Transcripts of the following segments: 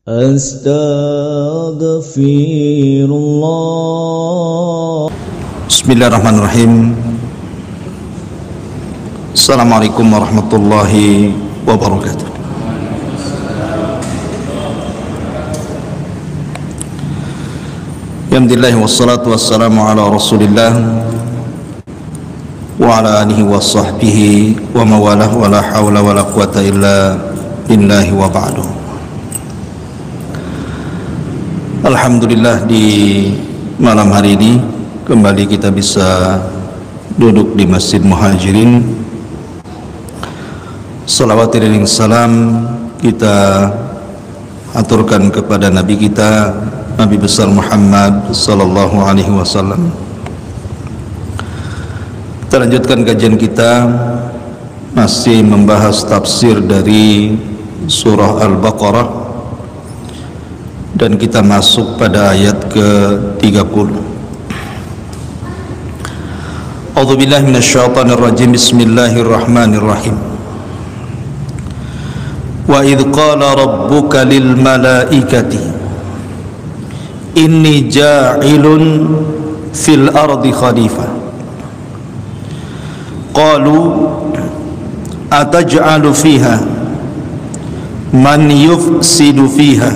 Astaghfirullah. Bismillahirrahmanirrahim. Assalamualaikum warahmatullahi wabarakatuh. Alhamdulillah wassalatu wassalamu ala Rasulillah wa ala alihi wa sahbihi wa mawalah wa la hawla wa la quwata illa billahi wa ba'du. Alhamdulillah, di malam hari ini kembali kita bisa duduk di Masjid Muhajirin. Salawat dan salam kita aturkan kepada Nabi kita, Nabi besar Muhammad sallallahu alaihi wasallam. Kita lanjutkan kajian kita, masih membahas tafsir dari surah Al-Baqarah, dan kita masuk pada ayat ke-30. A'udzubillahi minasyaitonir rajim. Bismillahirrahmanirrahim. Wa idh qala rabbuka lil malaikati inni ja'ilun fil ardi khalifah qalu ataj'alu fiha man yufsidu fiha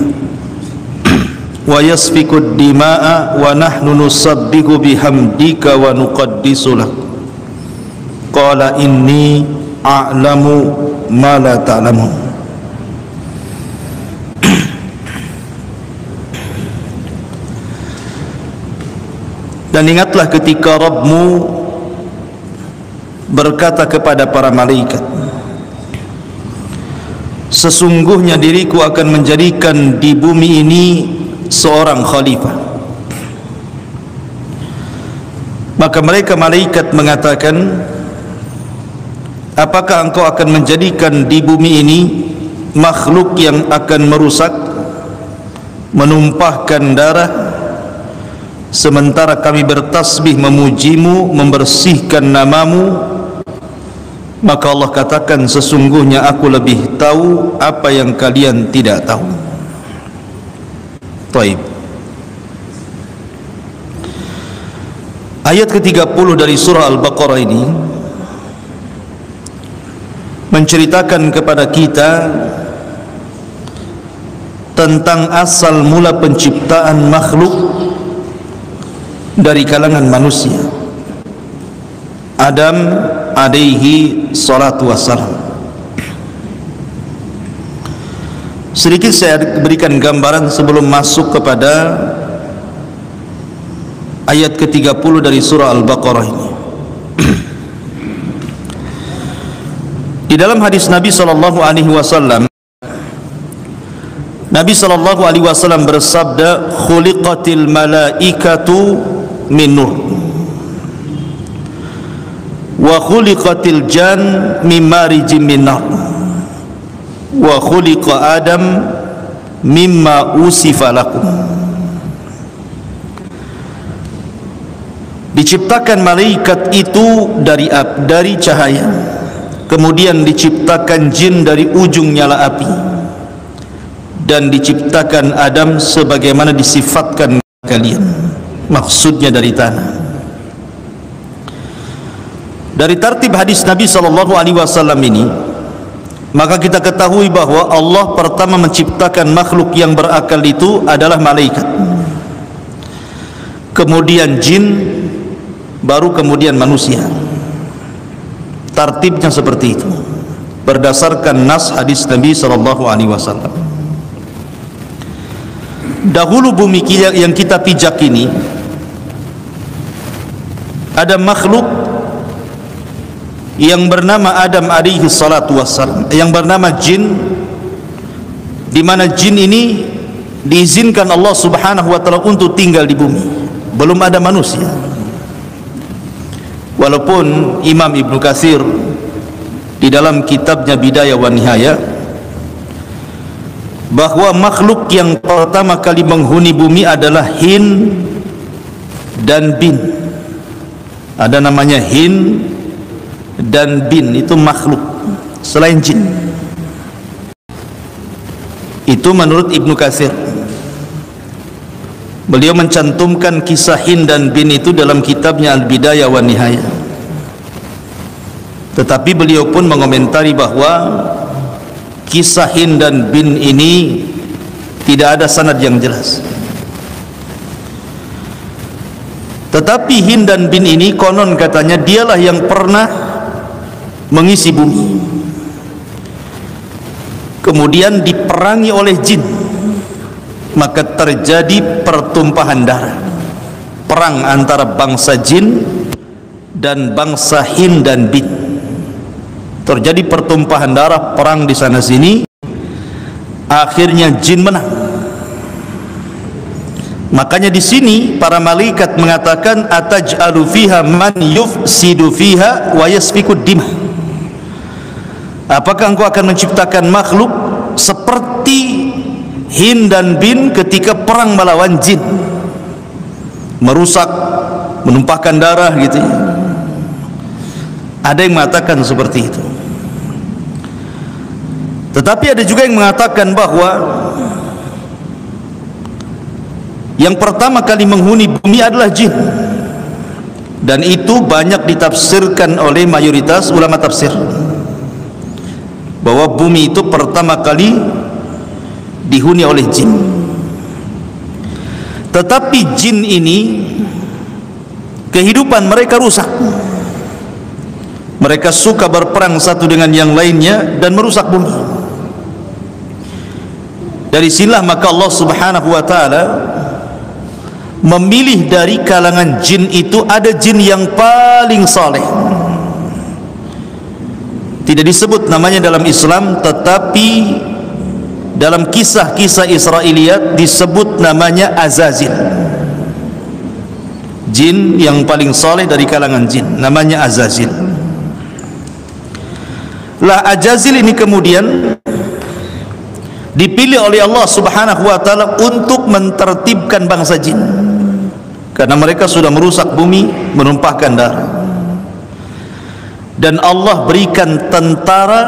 wa yasfiku ad-dima'a wa nahnu nusabbihu bihamdika wa nuqaddisu lak qala inni a'lamu ma la ta'lamun. Dan ingatlah ketika Rabbmu berkata kepada para malaikat, sesungguhnya diriku akan menjadikan di bumi ini seorang khalifah. Maka mereka malaikat mengatakan, apakah engkau akan menjadikan di bumi ini makhluk yang akan merusak, menumpahkan darah, sementara kami bertasbih memujimu, membersihkan namamu? Maka Allah katakan, sesungguhnya aku lebih tahu apa yang kalian tidak tahu. Taib. Ayat ke-30 dari surah Al-Baqarah ini menceritakan kepada kita tentang asal mula penciptaan makhluk dari kalangan manusia, Adam alaihi salatu wassalam. Sedikit saya berikan gambaran sebelum masuk kepada ayat ke-30 dari surah Al-Baqarah ini. Di dalam hadis Nabi sallallahu alaihi wasallam, Nabi sallallahu alaihi wasallam bersabda, khuliqatil malaikatu min nur wa khuliqatil jan min marijim min nar wa khuliqa Adam mimma usifa lakum. Diciptakan malaikat itu dari cahaya, kemudian diciptakan jin dari ujung nyala api, dan diciptakan Adam sebagaimana disifatkan kalian, maksudnya dari tanah. Dari tartib hadis Nabi sallallahu alaihi wasallam ini, maka kita ketahui bahwa Allah pertama menciptakan makhluk yang berakal itu adalah malaikat, kemudian jin, baru kemudian manusia. Tartibnya seperti itu berdasarkan nas hadis Nabi sallallahu alaihi wasallam. Dahulu bumi yang kita pijak ini ada makhluk yang bernama Adam alaihi salatu wassalam, yang bernama jin, di mana jin ini diizinkan Allah subhanahu wa ta'ala untuk tinggal di bumi. Belum ada manusia. Walaupun Imam Ibnu Katsir di dalam kitabnya Bidayah wa Nihayah bahwa makhluk yang pertama kali menghuni bumi adalah Hin dan Bin. Ada namanya Hin dan Bin, itu makhluk selain jin. Itu menurut Ibnu Katsir. Beliau mencantumkan kisah Hind dan Bin itu dalam kitabnya Al-Bidayah wa Nihayah. Tetapi beliau pun mengomentari bahwa kisah Hind dan Bin ini tidak ada sanad yang jelas. Tetapi Hind dan Bin ini konon katanya dialah yang pernah mengisi bumi, kemudian diperangi oleh jin, maka terjadi pertumpahan darah, perang antara bangsa jin dan bangsa Hind dan Bin. Terjadi pertumpahan darah, perang di sana sini, akhirnya jin menang. Makanya di sini para malaikat mengatakan ataj'alu fiha man yufsidu fiha wa yasfikud dima. Apakah engkau akan menciptakan makhluk seperti Hind dan Bin ketika perang melawan jin, merusak, menumpahkan darah gitu ya? Ada yang mengatakan seperti itu. Tetapi ada juga yang mengatakan bahwa yang pertama kali menghuni bumi adalah jin, dan itu banyak ditafsirkan oleh mayoritas ulama tafsir, bahwa bumi itu pertama kali dihuni oleh jin. Tetapi jin ini kehidupan mereka rusak. Mereka suka berperang satu dengan yang lainnya dan merusak bumi. Dari sinilah maka Allah Subhanahu wa taala memilih dari kalangan jin itu ada jin yang paling saleh. Tidak disebut namanya dalam Islam, tetapi dalam kisah-kisah Israiliyat disebut namanya Azazil. Jin yang paling saleh dari kalangan jin namanya Azazil. Lah Azazil ini kemudian dipilih oleh Allah Subhanahu wa taala untuk mentertibkan bangsa jin, karena mereka sudah merusak bumi, menumpahkan darah. Dan Allah berikan tentara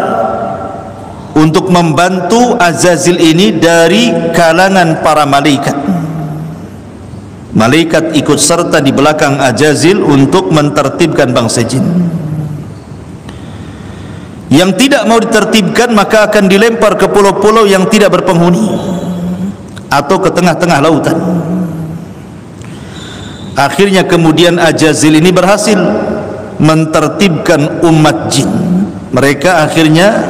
untuk membantu Azazil ini dari kalangan para malaikat. Malaikat ikut serta di belakang Azazil untuk mentertibkan bangsa jin. Yang tidak mau ditertibkan maka akan dilempar ke pulau-pulau yang tidak berpenghuni atau ke tengah-tengah lautan. Akhirnya kemudian Azazil ini berhasil mentertibkan umat jin. Mereka akhirnya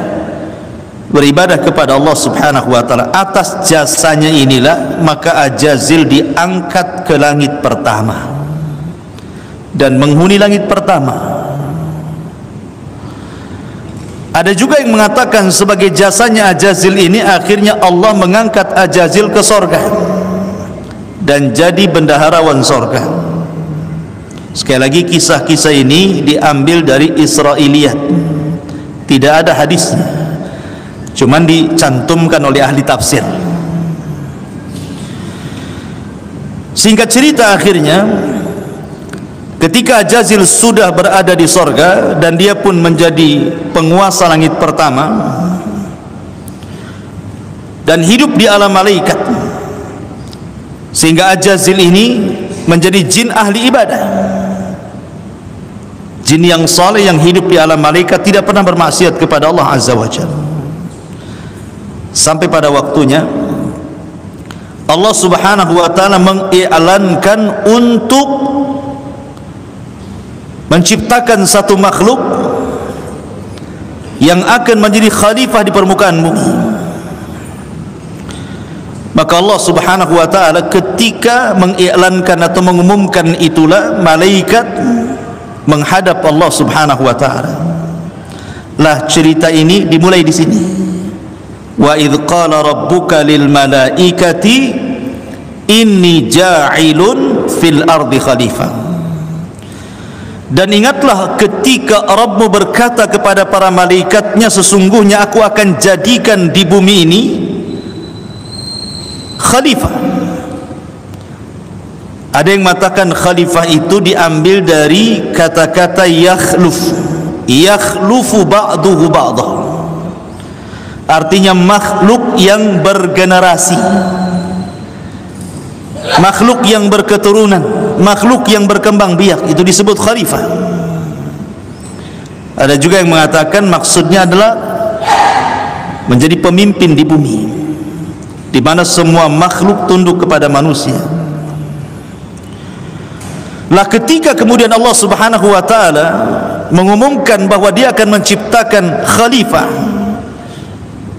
beribadah kepada Allah Subhanahu wa taala. Atas jasanya inilah maka Azazil diangkat ke langit pertama dan menghuni langit pertama. Ada juga yang mengatakan sebagai jasanya Azazil ini akhirnya Allah mengangkat Azazil ke sorga dan jadi bendaharawan sorga. Sekali lagi kisah-kisah ini diambil dari Israiliyat, tidak ada hadisnya, cuman dicantumkan oleh ahli tafsir. Singkat cerita, akhirnya ketika Azazil sudah berada di sorga dan dia pun menjadi penguasa langit pertama dan hidup di alam malaikat, sehingga Azazil ini menjadi jin ahli ibadah, jin yang saleh yang hidup di alam malaikat, tidak pernah bermaksiat kepada Allah Azza wa Jalla. Sampai pada waktunya Allah Subhanahu wa taala mengiklankan untuk menciptakan satu makhluk yang akan menjadi khalifah di permukaan bumi. Maka Allah Subhanahu wa taala ketika mengiklankan atau mengumumkan itulah malaikat menghadap Allah Subhanahu wa taala. Lah cerita ini dimulai di sini. Wa idz qala rabbuka lil malaikati inni ja'ilun fil ardi khalifah. Dan ingatlah ketika Rabbmu berkata kepada para malaikatnya, sesungguhnya aku akan jadikan di bumi ini khalifah. Ada yang mengatakan khalifah itu diambil dari kata-kata yakhluf, yakhlufu ba'duhu ba'dah. artinya makhluk yang bergenerasi, makhluk yang berketurunan, makhluk yang berkembang biak, itu disebut khalifah. Ada juga yang mengatakan maksudnya adalah menjadi pemimpin di bumi, di mana semua makhluk tunduk kepada manusia. Lah ketika kemudian Allah Subhanahu wa taala mengumumkan bahwa dia akan menciptakan khalifah,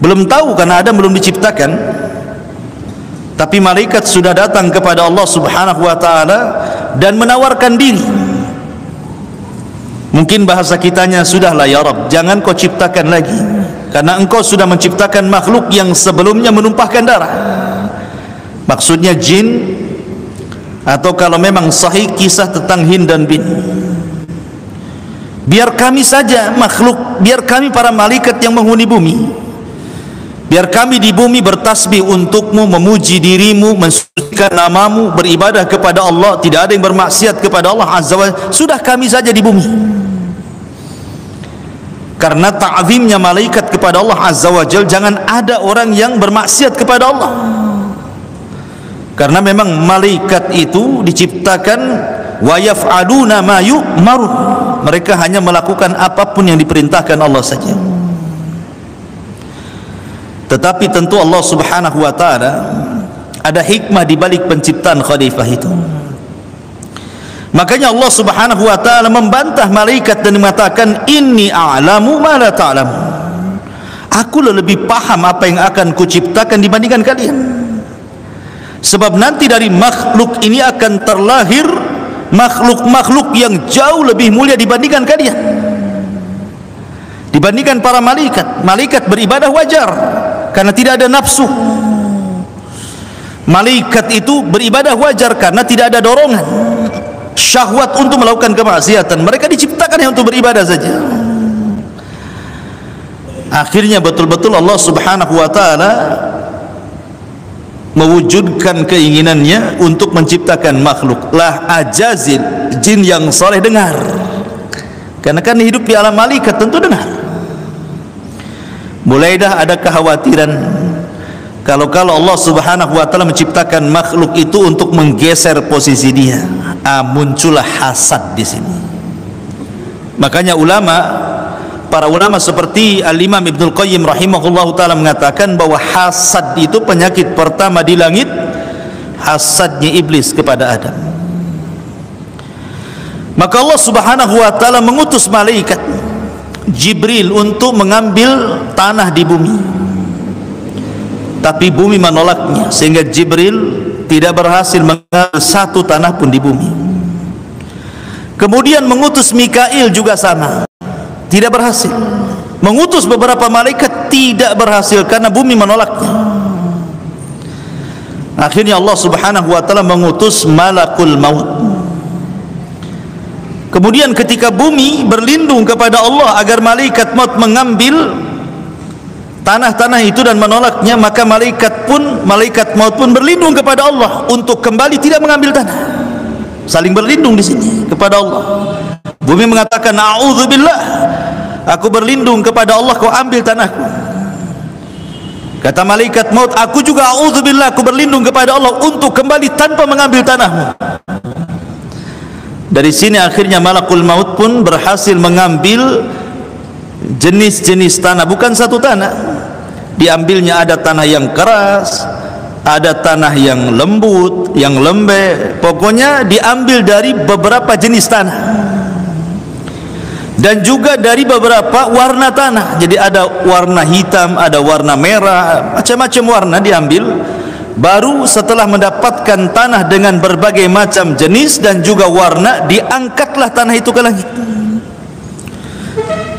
belum tahu karena Adam belum diciptakan, tapi malaikat sudah datang kepada Allah Subhanahu wa taala dan menawarkan diri. Mungkin bahasa kitanya, sudahlah ya Rabb, jangan kau ciptakan lagi, karena engkau sudah menciptakan makhluk yang sebelumnya menumpahkan darah. Maksudnya jin, atau kalau memang sahih kisah tentang Hind dan Bin. Biar kami saja makhluk, biar kami para malaikat yang menghuni bumi, biar kami di bumi bertasbih untukmu, memuji dirimu, mensucikan namamu, beribadah kepada Allah, tidak ada yang bermaksiat kepada Allah Azza wa Jalla. Sudah kami saja di bumi. Karena ta'zimnya malaikat kepada Allah Azza wa Jalla, jangan ada orang yang bermaksiat kepada Allah. Karena memang malaikat itu diciptakan wa yaf'aluna ma yu'marun, mereka hanya melakukan apapun yang diperintahkan Allah saja. Tetapi tentu Allah Subhanahu wa taala ada hikmah di balik penciptaan khalifah itu. Makanya Allah Subhanahu wa taala membantah malaikat dan mengatakan, inni a'lamu ma la ta'lamu, aku lebih paham apa yang akan kuciptakan dibandingkan kalian. Sebab nanti dari makhluk ini akan terlahir makhluk-makhluk yang jauh lebih mulia dibandingkan kalian, dibandingkan para malaikat. Malaikat beribadah wajar karena tidak ada nafsu. Malaikat itu beribadah wajar karena tidak ada dorongan syahwat untuk melakukan kemaksiatan. Mereka diciptakan hanya untuk beribadah saja. Akhirnya betul-betul Allah Subhanahu wa taala mewujudkan keinginannya untuk menciptakan makhluk. Lah ajazil, jin yang soleh dengar, karena kan hidup di alam malaikat tentu dengar. Mulai dah ada kekhawatiran kalau Allah Subhanahu wa taala menciptakan makhluk itu untuk menggeser posisi dia. Muncullah hasad di sini. Makanya para ulama seperti Al-Imam Ibnul Qayyim rahimahullahu ta'ala mengatakan bahwa hasad itu penyakit pertama di langit, hasadnya iblis kepada Adam. Maka Allah Subhanahu wa ta'ala mengutus malaikat Jibril untuk mengambil tanah di bumi, tapi bumi menolaknya, sehingga Jibril tidak berhasil mengambil satu tanah pun di bumi. Kemudian mengutus Mikail juga sama, tidak berhasil. Mengutus beberapa malaikat, tidak berhasil karena bumi menolaknya. Akhirnya Allah Subhanahu wa taala mengutus malakul maut. Kemudian ketika bumi berlindung kepada Allah agar malaikat maut mengambil tanah-tanah itu dan menolaknya, maka malaikat maut pun berlindung kepada Allah untuk kembali tidak mengambil tanah. Saling berlindung di sini kepada Allah. Bumi mengatakan, a'udzubillah, aku berlindung kepada Allah, kau ambil tanahku. Kata malaikat maut, aku juga a'udzubillah, aku berlindung kepada Allah untuk kembali tanpa mengambil tanahmu. Dari sini akhirnya malakul maut pun berhasil mengambil jenis-jenis tanah, bukan satu tanah. Diambilnya ada tanah yang keras, ada tanah yang lembut, yang lembek, pokoknya diambil dari beberapa jenis tanah. Dan juga dari beberapa warna tanah. Jadi ada warna hitam, ada warna merah, macam-macam warna diambil. Baru setelah mendapatkan tanah dengan berbagai macam jenis dan juga warna, diangkatlah tanah itu ke langit.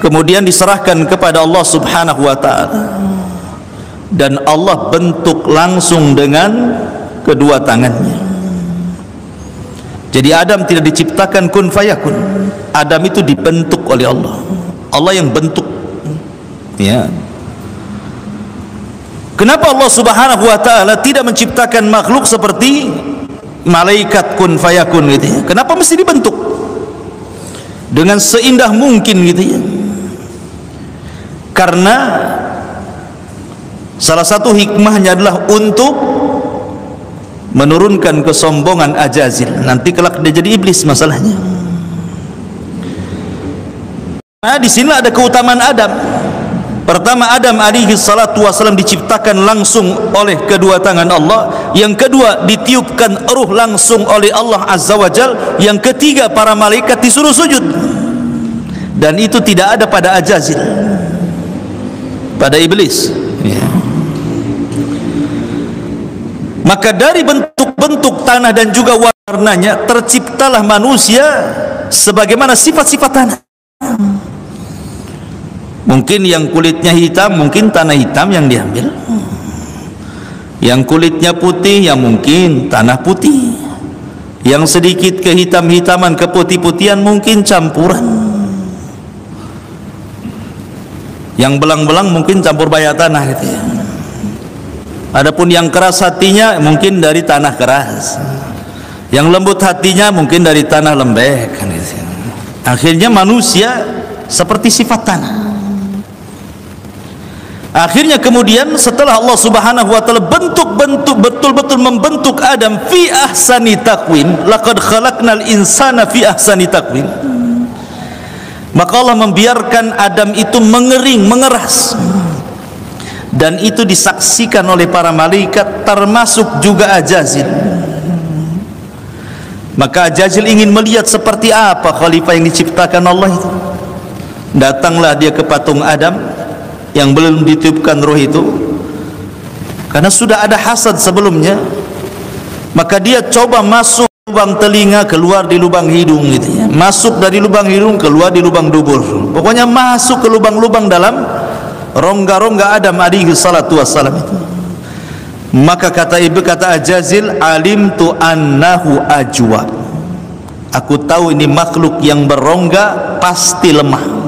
Kemudian diserahkan kepada Allah Subhanahu wa ta'ala, dan Allah bentuk langsung dengan kedua tangannya. Jadi Adam tidak diciptakan kun fayakun. Adam itu dibentuk oleh Allah. Allah yang bentuk. Ya. Kenapa Allah Subhanahu wa ta'ala tidak menciptakan makhluk seperti malaikat kun fayakun gitu ya? Kenapa mesti dibentuk dengan seindah mungkin gitu ya? Karena Salah satu hikmahnya adalah untuk menurunkan kesombongan Ajazil. Nanti kelak dia jadi iblis masalahnya. Nah, di sini ada keutamaan Adam. Pertama, Adam alaihi salatu wasallam diciptakan langsung oleh kedua tangan Allah. Yang kedua, ditiupkan ruh langsung oleh Allah Azza wa Jal. Yang ketiga, para malaikat disuruh sujud. Dan itu tidak ada pada Ajazil, pada iblis. Ya. Maka dari bentuk-bentuk tanah dan juga warnanya terciptalah manusia sebagaimana sifat-sifat tanah. Mungkin yang kulitnya hitam, mungkin tanah hitam yang diambil. Yang kulitnya putih, ya mungkin tanah putih. Yang sedikit kehitam-hitaman, keputih-putihan, mungkin campuran. Yang belang-belang mungkin campur baya tanah gitu ya. Adapun yang keras hatinya mungkin dari tanah keras. Yang lembut hatinya mungkin dari tanah lembek kan gitu. Akhirnya manusia seperti sifat tanah. Akhirnya kemudian setelah Allah Subhanahu wa taala bentuk-bentuk betul-betul membentuk Adam fi ahsani taqwim, laqad khalaqnal insana fi ahsani taqwim. Maka Allah membiarkan Adam itu mengering, mengeras. Dan itu disaksikan oleh para malaikat, termasuk juga Ajazil. Maka Ajazil ingin melihat seperti apa khalifah yang diciptakan Allah itu. Datanglah dia ke patung Adam yang belum ditiupkan roh itu, karena sudah ada hasad sebelumnya. Maka dia coba masuk lubang telinga, keluar di lubang hidung gitu ya. Masuk dari lubang hidung, keluar di lubang dubur. Pokoknya masuk ke lubang-lubang dalam rongga-rongga Adam alaihi salatu wassalam itu. Maka kata Ajazil, alimtu annahu ajwa. Aku tahu ini makhluk yang berongga pasti lemah.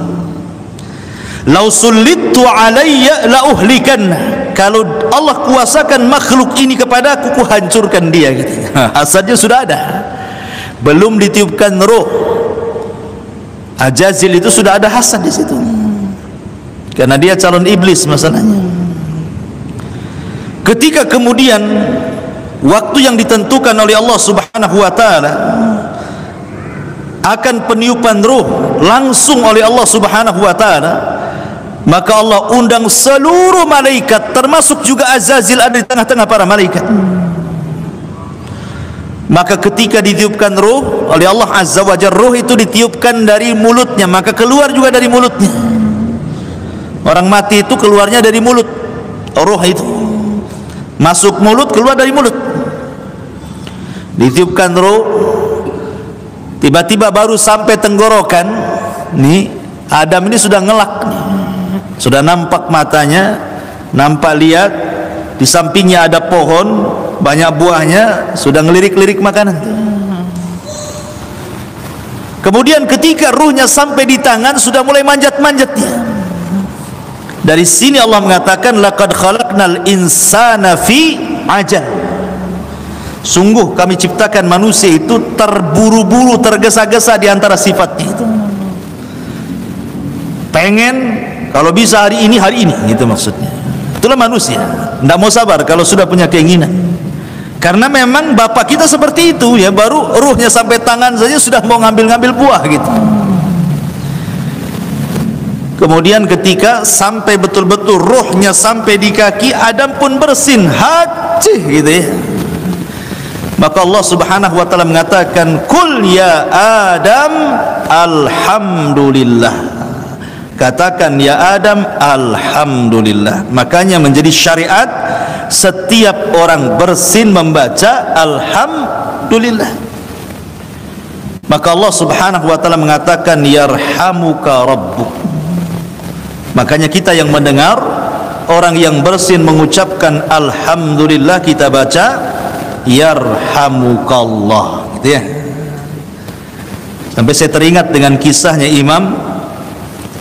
Lau sullitu alayya la uhlikanna. Kalau Allah kuasakan makhluk ini kepadaku, ku hancurkan dia gitu. Hasadnya sudah ada, belum ditiupkan roh. Ajazil itu sudah ada hasad di situ, karena dia calon iblis masalahnya. Ketika kemudian waktu yang ditentukan oleh Allah Subhanahu wa taala akan peniupan ruh langsung oleh Allah Subhanahu wa taala, maka Allah undang seluruh malaikat, termasuk juga Ajazil ada di tengah-tengah para malaikat. Maka ketika ditiupkan ruh oleh Allah Azza wa Jalla, ruh itu ditiupkan dari mulutnya, maka keluar juga dari mulutnya. Orang mati itu keluarnya dari mulut, ruh itu masuk mulut, keluar dari mulut. Ditiupkan ruh, tiba-tiba baru sampai tenggorokan. Nih Adam ini sudah ngelak nih. Sudah nampak matanya, nampak lihat, di sampingnya ada pohon, banyak buahnya, sudah ngelirik-lirik makanan. Kemudian ketika ruhnya sampai di tangan, sudah mulai manjat-manjat dia. Dari sini Allah mengatakan, laqad khalaqnal insana fi ajal. Sungguh kami ciptakan manusia itu terburu-buru, tergesa-gesa di antara sifatnya itu. Pengen kalau bisa hari ini gitu maksudnya. Itulah manusia, tidak mau sabar kalau sudah punya keinginan. Karena memang bapak kita seperti itu ya, baru ruhnya sampai tangan saja sudah mau ngambil-ngambil buah gitu. Kemudian ketika sampai betul-betul ruhnya sampai di kaki, Adam pun bersin hati gitu ya. Maka Allah Subhanahu wa taala mengatakan, "Qul ya Adam alhamdulillah." Katakan ya Adam alhamdulillah. Makanya menjadi syariat setiap orang bersin membaca alhamdulillah. Maka Allah Subhanahu wa taala mengatakan yarhamuka rabbuk. Makanya kita yang mendengar orang yang bersin mengucapkan alhamdulillah, kita baca yarhamukallah gitu ya. Sampai saya teringat dengan kisahnya Imam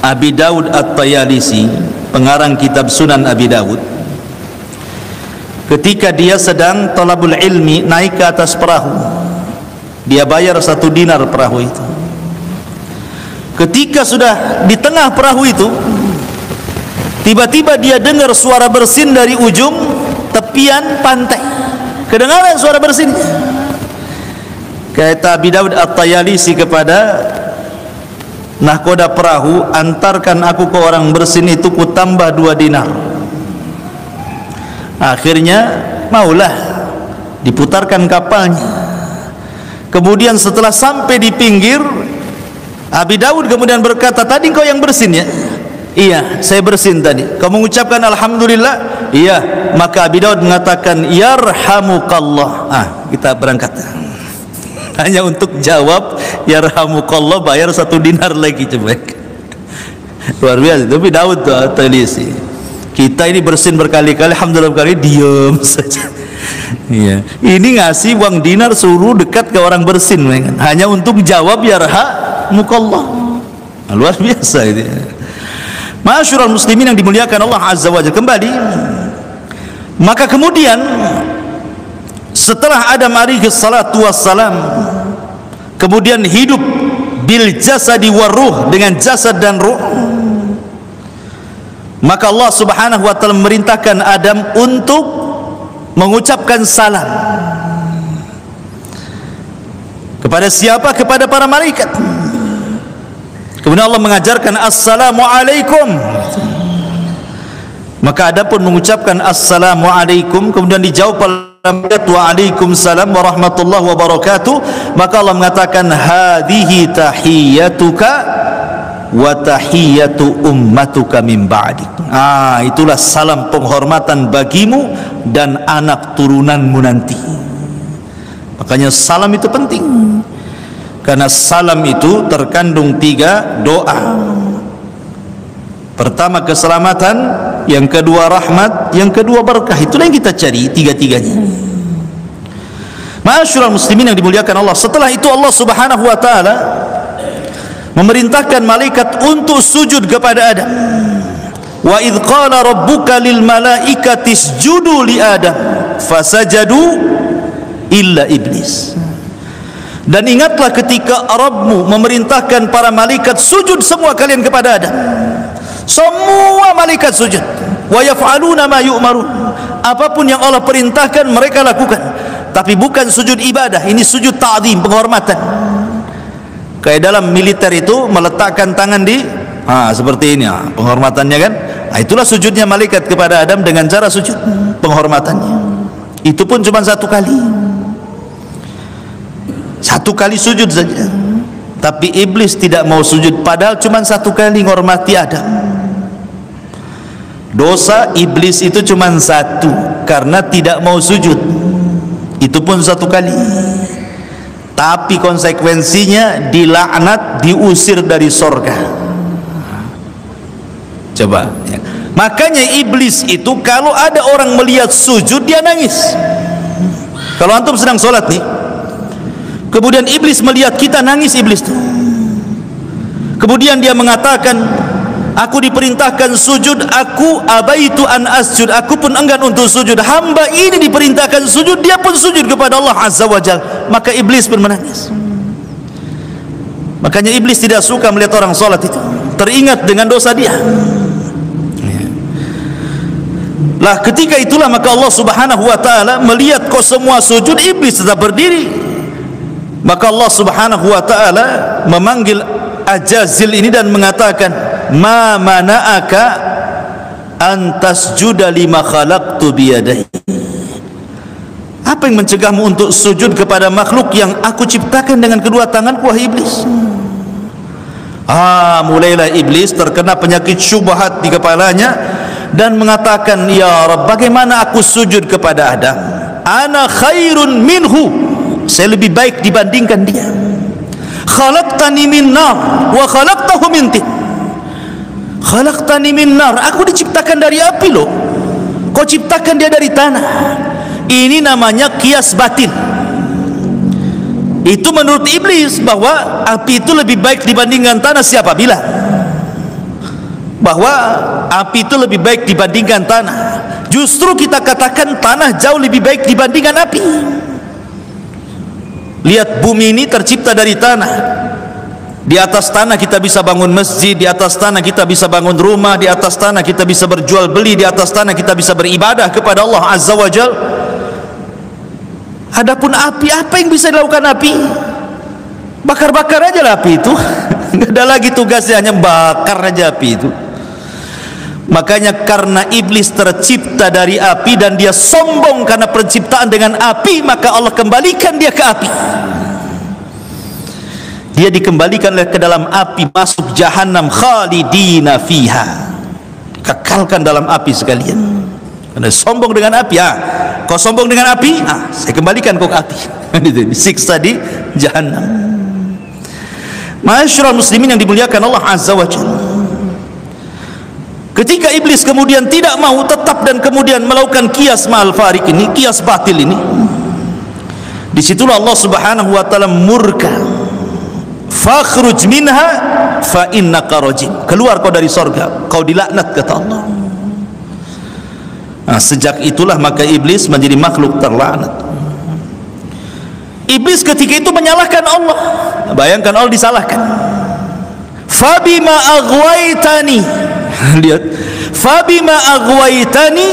Abi Daud At-Tayalisi, pengarang kitab Sunan Abi Daud. Ketika dia sedang talabul ilmi, naik ke atas perahu, dia bayar 1 dinar perahu itu. Ketika sudah di tengah perahu itu, Tiba-tiba dia dengar suara bersin dari ujung tepian pantai. Kedengaran suara bersin. Kata Abi Daud At-Tayalisi kepada nahkoda perahu, antarkan aku ke orang bersin itu, ku tambah 2 dinar. Akhirnya maulah, diputarkan kapalnya. Kemudian setelah sampai di pinggir, Abi Daud kemudian berkata, tadi kau yang bersin ya? Iya, saya bersin tadi. Kau mengucapkan alhamdulillah? Iya. Maka Abi Daud mengatakan, yarhamukallah. Kita berangkat. Hanya untuk jawab yarhamukallah, bayar 1 dinar lagi. Coba, luar biasa. Tapi Daud tuh At-Tayalisi. Kita ini bersin berkali-kali, alhamdulillah berkali, diam saja. Iya. Ini ngasih uang dinar, suruh dekat ke orang bersin, hanya untuk jawab yarhamukallah. Luar biasa itu. Ma'asyiral muslimin yang dimuliakan Allah Azza wa Jalla. Kembali, maka kemudian setelah Adam alaihi salatu wassalam kemudian hidup bil jasadi war ruh, dengan jasad dan ruh, maka Allah Subhanahu wa taala memerintahkan Adam untuk mengucapkan salam. Kepada siapa? Kepada para malaikat. Kemudian Allah mengajarkan assalamualaikum. Maka Adam pun mengucapkan assalamualaikum, kemudian dijawab waalaikumsalam warahmatullahi wabarakatuh. Maka Allah mengatakan hadhihi tahiyyatuka wa tahiyyatu ummatuka min ba'dik. Itulah salam penghormatan bagimu dan anak turunanmu nanti. Makanya salam itu penting, karena salam itu terkandung 3 doa. Pertama keselamatan, yang kedua rahmat, yang kedua berkah. Itulah yang kita cari, 3-tiganya. Ma'asyiral muslimin yang dimuliakan Allah. Setelah itu Allah Subhanahu wa taala memerintahkan malaikat untuk sujud kepada Adam. Wa idz qala rabbuka lil malaikati isjudu li Adam fasajadu illa iblis. Dan ingatlah ketika Rabbmu memerintahkan para malaikat sujud semua kalian kepada Adam. Semua malaikat sujud. Wa yaf'aluna ma yu'marun. Apapun yang Allah perintahkan mereka lakukan. Tapi bukan sujud ibadah, ini sujud ta'zim, penghormatan. Kayak dalam militer itu meletakkan tangan di seperti ini, penghormatannya kan. Itulah sujudnya malaikat kepada Adam dengan cara sujud, penghormatannya. Itu pun cuma 1 kali. 1 kali sujud saja. Tapi iblis tidak mau sujud, padahal cuma 1 kali menghormati Adam. Dosa iblis itu cuma 1, karena tidak mau sujud. Itu pun 1 kali. Tapi konsekuensinya dilaknat, diusir dari sorga. Coba ya. Makanya iblis itu kalau ada orang melihat sujud, dia nangis. Kalau antum sedang sholat nih, kemudian iblis melihat kita nangis, iblis tuh. Kemudian dia mengatakan, aku diperintahkan sujud, aku abaitu an asjud, aku pun enggan untuk sujud. Hamba ini diperintahkan sujud, dia pun sujud kepada Allah Azza wa Jalla. Maka iblis pun menangis. Makanya iblis tidak suka melihat orang sholat itu, teringat dengan dosa dia. Lah ketika itulah maka Allah Subhanahu wa taala melihat kau semua sujud, iblis tetap berdiri. Maka Allah Subhanahu wa taala memanggil Ajazil ini dan mengatakan, ma mana'aka an tasjuda lima khalaqtu biyadai. Apa yang mencegahmu untuk sujud kepada makhluk yang aku ciptakan dengan kedua tanganku, wahai iblis? Mulailah iblis terkena penyakit syubhat di kepalanya dan mengatakan, ya Rabb, bagaimana aku sujud kepada Adam? Ana khairun minhu, saya lebih baik dibandingkan dia. Khalaqtani min nar wa khalaqtahu min tin. Khalaqtani min nar, aku diciptakan dari api loh, kau ciptakan dia dari tanah. Ini namanya kias batin. Itu menurut iblis bahwa api itu lebih baik dibandingkan tanah. Siapa bilang bahwa api itu lebih baik dibandingkan tanah? Justru kita katakan tanah jauh lebih baik dibandingkan api. Lihat, bumi ini tercipta dari tanah. Di atas tanah kita bisa bangun masjid, di atas tanah kita bisa bangun rumah, di atas tanah kita bisa berjual beli, di atas tanah kita bisa beribadah kepada Allah Azza wa Jal. Adapun api, apa yang bisa dilakukan api? Bakar-bakar aja lah api itu. Nggak ada lagi tugasnya, hanya bakar aja api itu. Makanya karena iblis tercipta dari api dan dia sombong karena penciptaan dengan api, maka Allah kembalikan dia ke api. Dia dikembalikan ke dalam api, masuk jahanam, khalidina fiha, kekalkan dalam api sekalian. Karena sombong dengan api, kau sombong dengan api, saya kembalikan kau ke api. Disiksa di jahanam. Ma'asyiral muslimin yang dimuliakan Allah Azza wa Jalla, ketika iblis kemudian tidak mau tetap dan kemudian melakukan qiyas ma'al farik ini, qiyas batil ini, disitulah Allah Subhanahu wa taala murka. Fakhruj minha fa innaka rajim, keluar kau dari sorga, kau dilaknat, kata Allah. Sejak itulah maka iblis menjadi makhluk terlaknat. Iblis ketika itu menyalahkan Allah. Bayangkan Allah disalahkan. Fabima aghwaytani, lihat, fabima aghwaytani,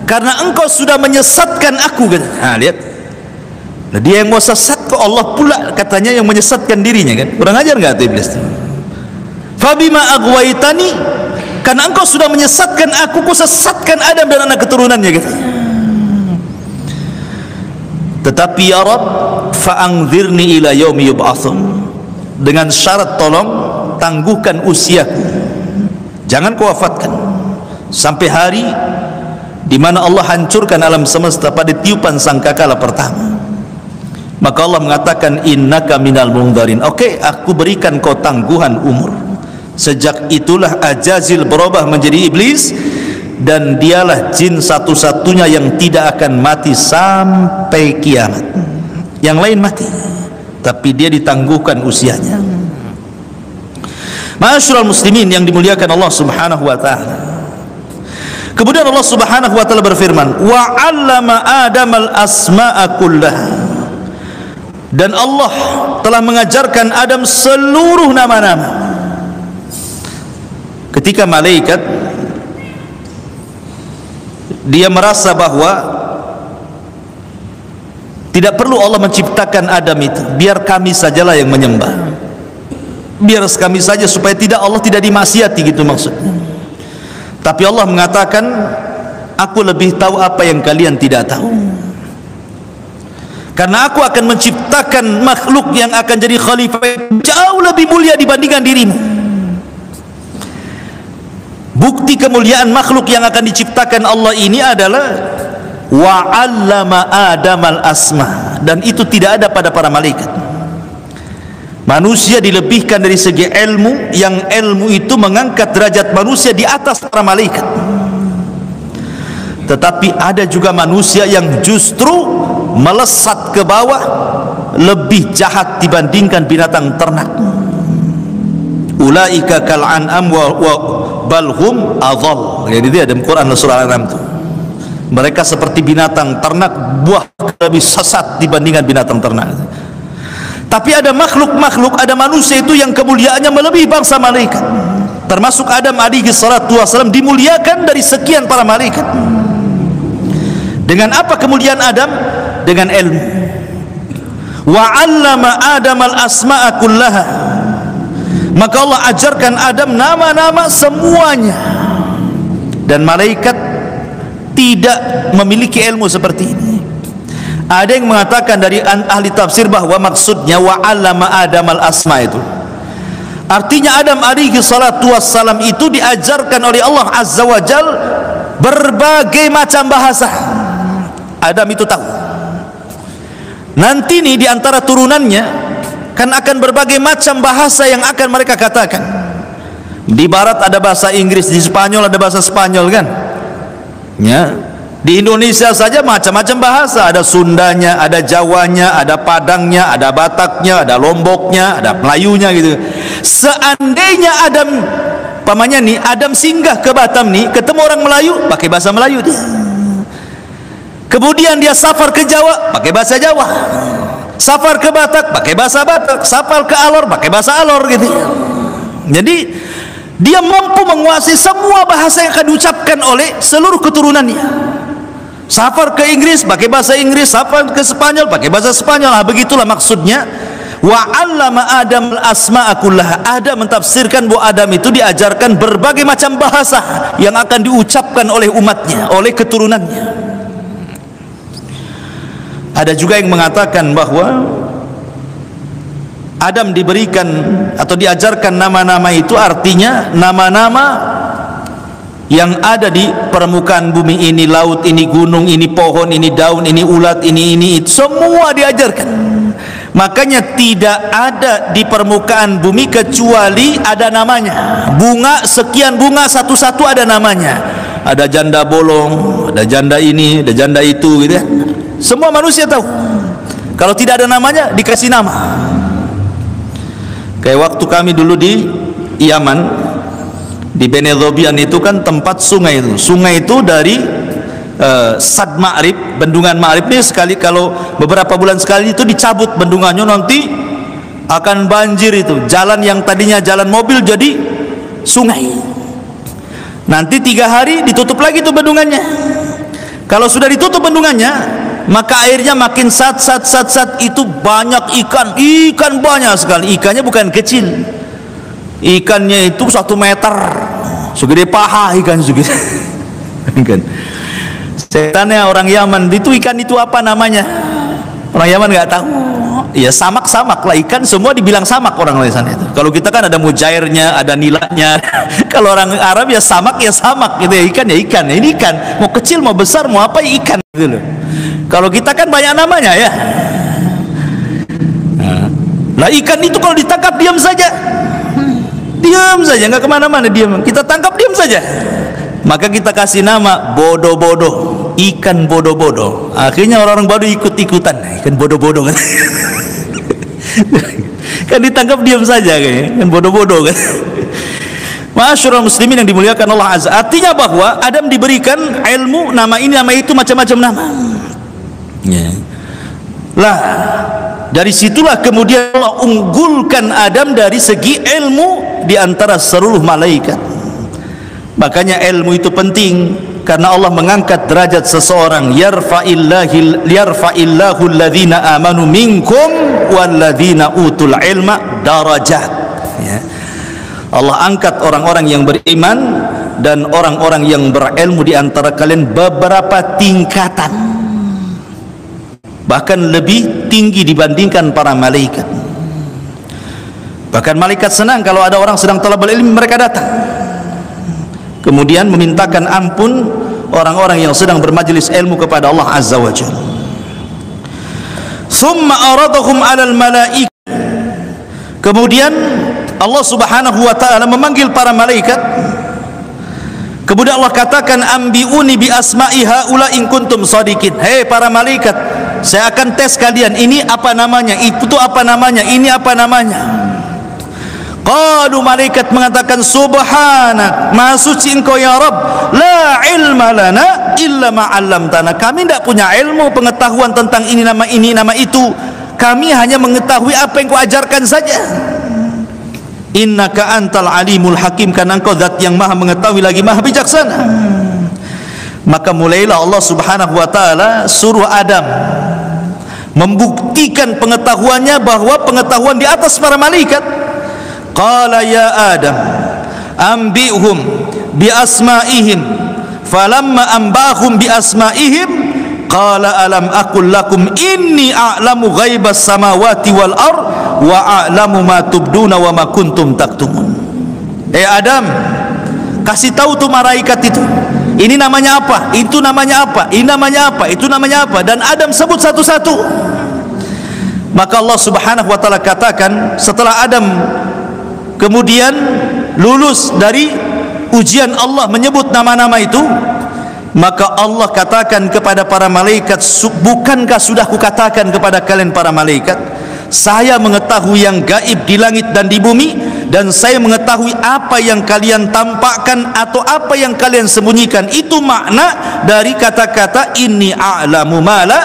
karena engkau sudah menyesatkan aku. Lihat, nah, dia yang mau sesat, kok Allah pula katanya yang menyesatkan dirinya, kan? Kurang ajar nggak iblis? Fabima aghwaytani, karena engkau sudah menyesatkan aku, kau sesatkan Adam dan anak keturunannya, gitu. Tetapi ya Rabb, fa'anzirni ila yaumi yub'atsun, dengan syarat tolong tangguhkan usiaku, jangan kau wafatkan sampai hari di mana Allah hancurkan alam semesta pada tiupan sangkakala pertama. Maka Allah mengatakan innaka minal mungdarin. Oke, aku berikan kau tangguhan umur. Sejak itulah Ajazil berubah menjadi iblis, dan dialah jin satu-satunya yang tidak akan mati sampai kiamat. Yang lain mati, tapi dia ditangguhkan usianya. Ma'asyiral muslimin yang dimuliakan Allah Subhanahu wa taala. Kemudian Allah Subhanahu wa taala berfirman, wa 'allama Adamal asma'a kullaha, dan Allah telah mengajarkan Adam seluruh nama-nama. Ketika malaikat dia merasa bahwa tidak perlu Allah menciptakan Adam itu, biar kami sajalah yang menyembah, biar kami saja, supaya tidak Allah tidak dimaksiati, gitu maksudnya. Tapi Allah mengatakan, aku lebih tahu apa yang kalian tidak tahu, karena aku akan menciptakan makhluk yang akan jadi khalifah jauh lebih mulia dibandingkan dirimu. Bukti kemuliaan makhluk yang akan diciptakan Allah ini adalah wa 'allama Adamal asma, dan itu tidak ada pada para malaikat. Manusia dilebihkan dari segi ilmu, yang ilmu itu mengangkat derajat manusia di atas para malaikat. Tetapi ada juga manusia yang justru melesat ke bawah, lebih jahat dibandingkan binatang ternak. Ulaika kal an'am wa balhum adhal. Jadi dia dalam Quran surah Al-An'am itu. Mereka seperti binatang ternak, buah lebih sesat dibandingkan binatang ternak. Tapi ada makhluk-makhluk, ada manusia itu yang kemuliaannya melebihi bangsa malaikat. Termasuk Adam alaihi salatu wasallam dimuliakan dari sekian para malaikat. Dengan apa kemuliaan Adam? Dengan ilmu. Wa 'allama Adamal asma'a kullaha, maka Allah ajarkan Adam nama-nama semuanya. Dan malaikat tidak memiliki ilmu seperti ini. Ada yang mengatakan dari ahli tafsir bahwa maksudnya wa 'allama Adamal asma itu artinya Adam alaihi salatu wassalam itu diajarkan oleh Allah Azza wa Jal berbagai macam bahasa. Adam itu tahu nanti nih diantara turunannya kan akan berbagai macam bahasa yang akan mereka katakan. Di barat ada bahasa Inggris, di Spanyol ada bahasa Spanyol, kan ya. Di Indonesia saja macam-macam bahasa, ada Sundanya, ada Jawanya, ada Padangnya, ada Bataknya, ada Lomboknya, ada Melayunya, gitu. Seandainya Adam pamannya nih, Adam singgah ke Batam nih, ketemu orang Melayu, pakai bahasa Melayu dia. Kemudian dia safar ke Jawa, pakai bahasa Jawa. Safar ke Batak pakai bahasa Batak, safar ke Alor pakai bahasa Alor gitu. Jadi dia mampu menguasai semua bahasa yang akan diucapkan oleh seluruh keturunannya. Safar ke Inggris pakai bahasa Inggris, safar ke Spanyol pakai bahasa Spanyol. Nah, begitulah maksudnya. Wa 'allama Adam al-asma'a kullaha. Adam mentafsirkan bahwa Adam itu diajarkan berbagai macam bahasa yang akan diucapkan oleh umatnya, oleh keturunannya. Ada juga yang mengatakan bahwa Adam diberikan atau diajarkan nama-nama itu artinya nama-nama yang ada di permukaan bumi ini, laut ini, gunung ini, pohon ini, daun ini, ulat ini, semua diajarkan. Makanya tidak ada di permukaan bumi kecuali ada namanya. Bunga, sekian bunga satu-satu ada namanya. Ada janda bolong, ada janda ini, ada janda itu gitu ya. Semua manusia tahu. Kalau tidak ada namanya dikasih nama. Kayak waktu kami dulu di Yaman, di Bene Dhobian itu kan tempat sungai itu. Sungai itu dari Sad Ma'rib, bendungan Ma'rib ini sekali, kalau beberapa bulan sekali itu dicabut bendungannya, nanti akan banjir itu. Jalan yang tadinya jalan mobil jadi sungai. Nanti 3 hari ditutup lagi itu bendungannya. Kalau sudah ditutup bendungannya, maka airnya makin sat itu banyak ikan banyak sekali. Ikannya bukan kecil, ikannya itu 1 meter, segede paha ikan segede. Ikan. Saya tanya orang Yaman, itu ikan itu apa namanya? Orang Yaman nggak tahu. Ya samak lah, ikan semua dibilang samak orang di sana itu. Kalau kita kan ada mujairnya, ada nilanya. Kalau orang Arab ya samak gitu ya, ikan ya ikan. Ini ikan, mau kecil mau besar mau apa ya ikan gitu loh. Kalau kita kan banyak namanya ya. Nah ikan itu kalau ditangkap diam saja, nggak kemana-mana, diam. Kita tangkap diam saja. Maka kita kasih nama bodoh-bodoh, ikan bodoh-bodoh. Akhirnya orang-orang baru ikut-ikutan, ikan bodoh-bodoh kan. Kan ditangkap diam saja kayaknya, kan bodoh-bodoh kan. Ma'asyiral muslimin yang dimuliakan Allah Azza. Artinya bahwa Adam diberikan ilmu, nama ini nama itu, macam-macam nama. Ya. Lah, dari situlah kemudian Allah unggulkan Adam dari segi ilmu di antara seluruh malaikat. Makanya ilmu itu penting, karena Allah mengangkat derajat seseorang. Yarfa'illahu alladhina amanu minkum walladhina utul ilma darajat. Ya. Allah angkat orang-orang yang beriman dan orang-orang yang berilmu di antara kalian beberapa tingkatan, bahkan lebih tinggi dibandingkan para malaikat. Bahkan malaikat senang kalau ada orang sedang talabul ilmi, mereka datang kemudian memintakan ampun orang-orang yang sedang bermajlis ilmu kepada Allah Azza wa Jalla. Thumma aradahum 'alal malaikah. Kemudian Allah Subhanahu wa taala memanggil para malaikat. Kemudian Allah katakan, ambiuni bi asma'i haula in kuntum shadiqin. Hei para malaikat, saya akan tes kalian, ini apa namanya, itu apa namanya, ini apa namanya. Qalu, malaikat mengatakan, subhanak, maha suci engkau ya Rabb, la ilma lana illa ma 'allamtana. Kami tidak punya ilmu pengetahuan tentang ini nama itu. Kami hanya mengetahui apa yang kau ajarkan saja. Innaka antal alimul hakim, karena engkau zat yang maha mengetahui lagi maha bijaksana. Maka mulailah Allah Subhanahu wa taala suruh Adam membuktikan pengetahuannya, bahwa pengetahuan di atas para malaikat. Qala ya Adam ambihum bi asma'ihim, falamma ambahum bi asma'ihim qala alam aqul lakum inni a'lamu ghaibas samawati wal ard wa a'lamu ma tubduna wa ma kuntum taktumun. Adam, kasih tahu tuh malaikat itu, ini namanya apa, itu namanya apa, ini namanya apa, itu namanya apa, dan Adam sebut satu-satu. Maka Allah Subhanahu wa taala katakan, setelah Adam kemudian lulus dari ujian Allah menyebut nama-nama itu, maka Allah katakan kepada para malaikat, bukankah sudah kukatakan kepada kalian para malaikat, saya mengetahui yang gaib di langit dan di bumi, dan saya mengetahui apa yang kalian tampakkan atau apa yang kalian sembunyikan. Itu makna dari kata-kata inni a'lamu ma la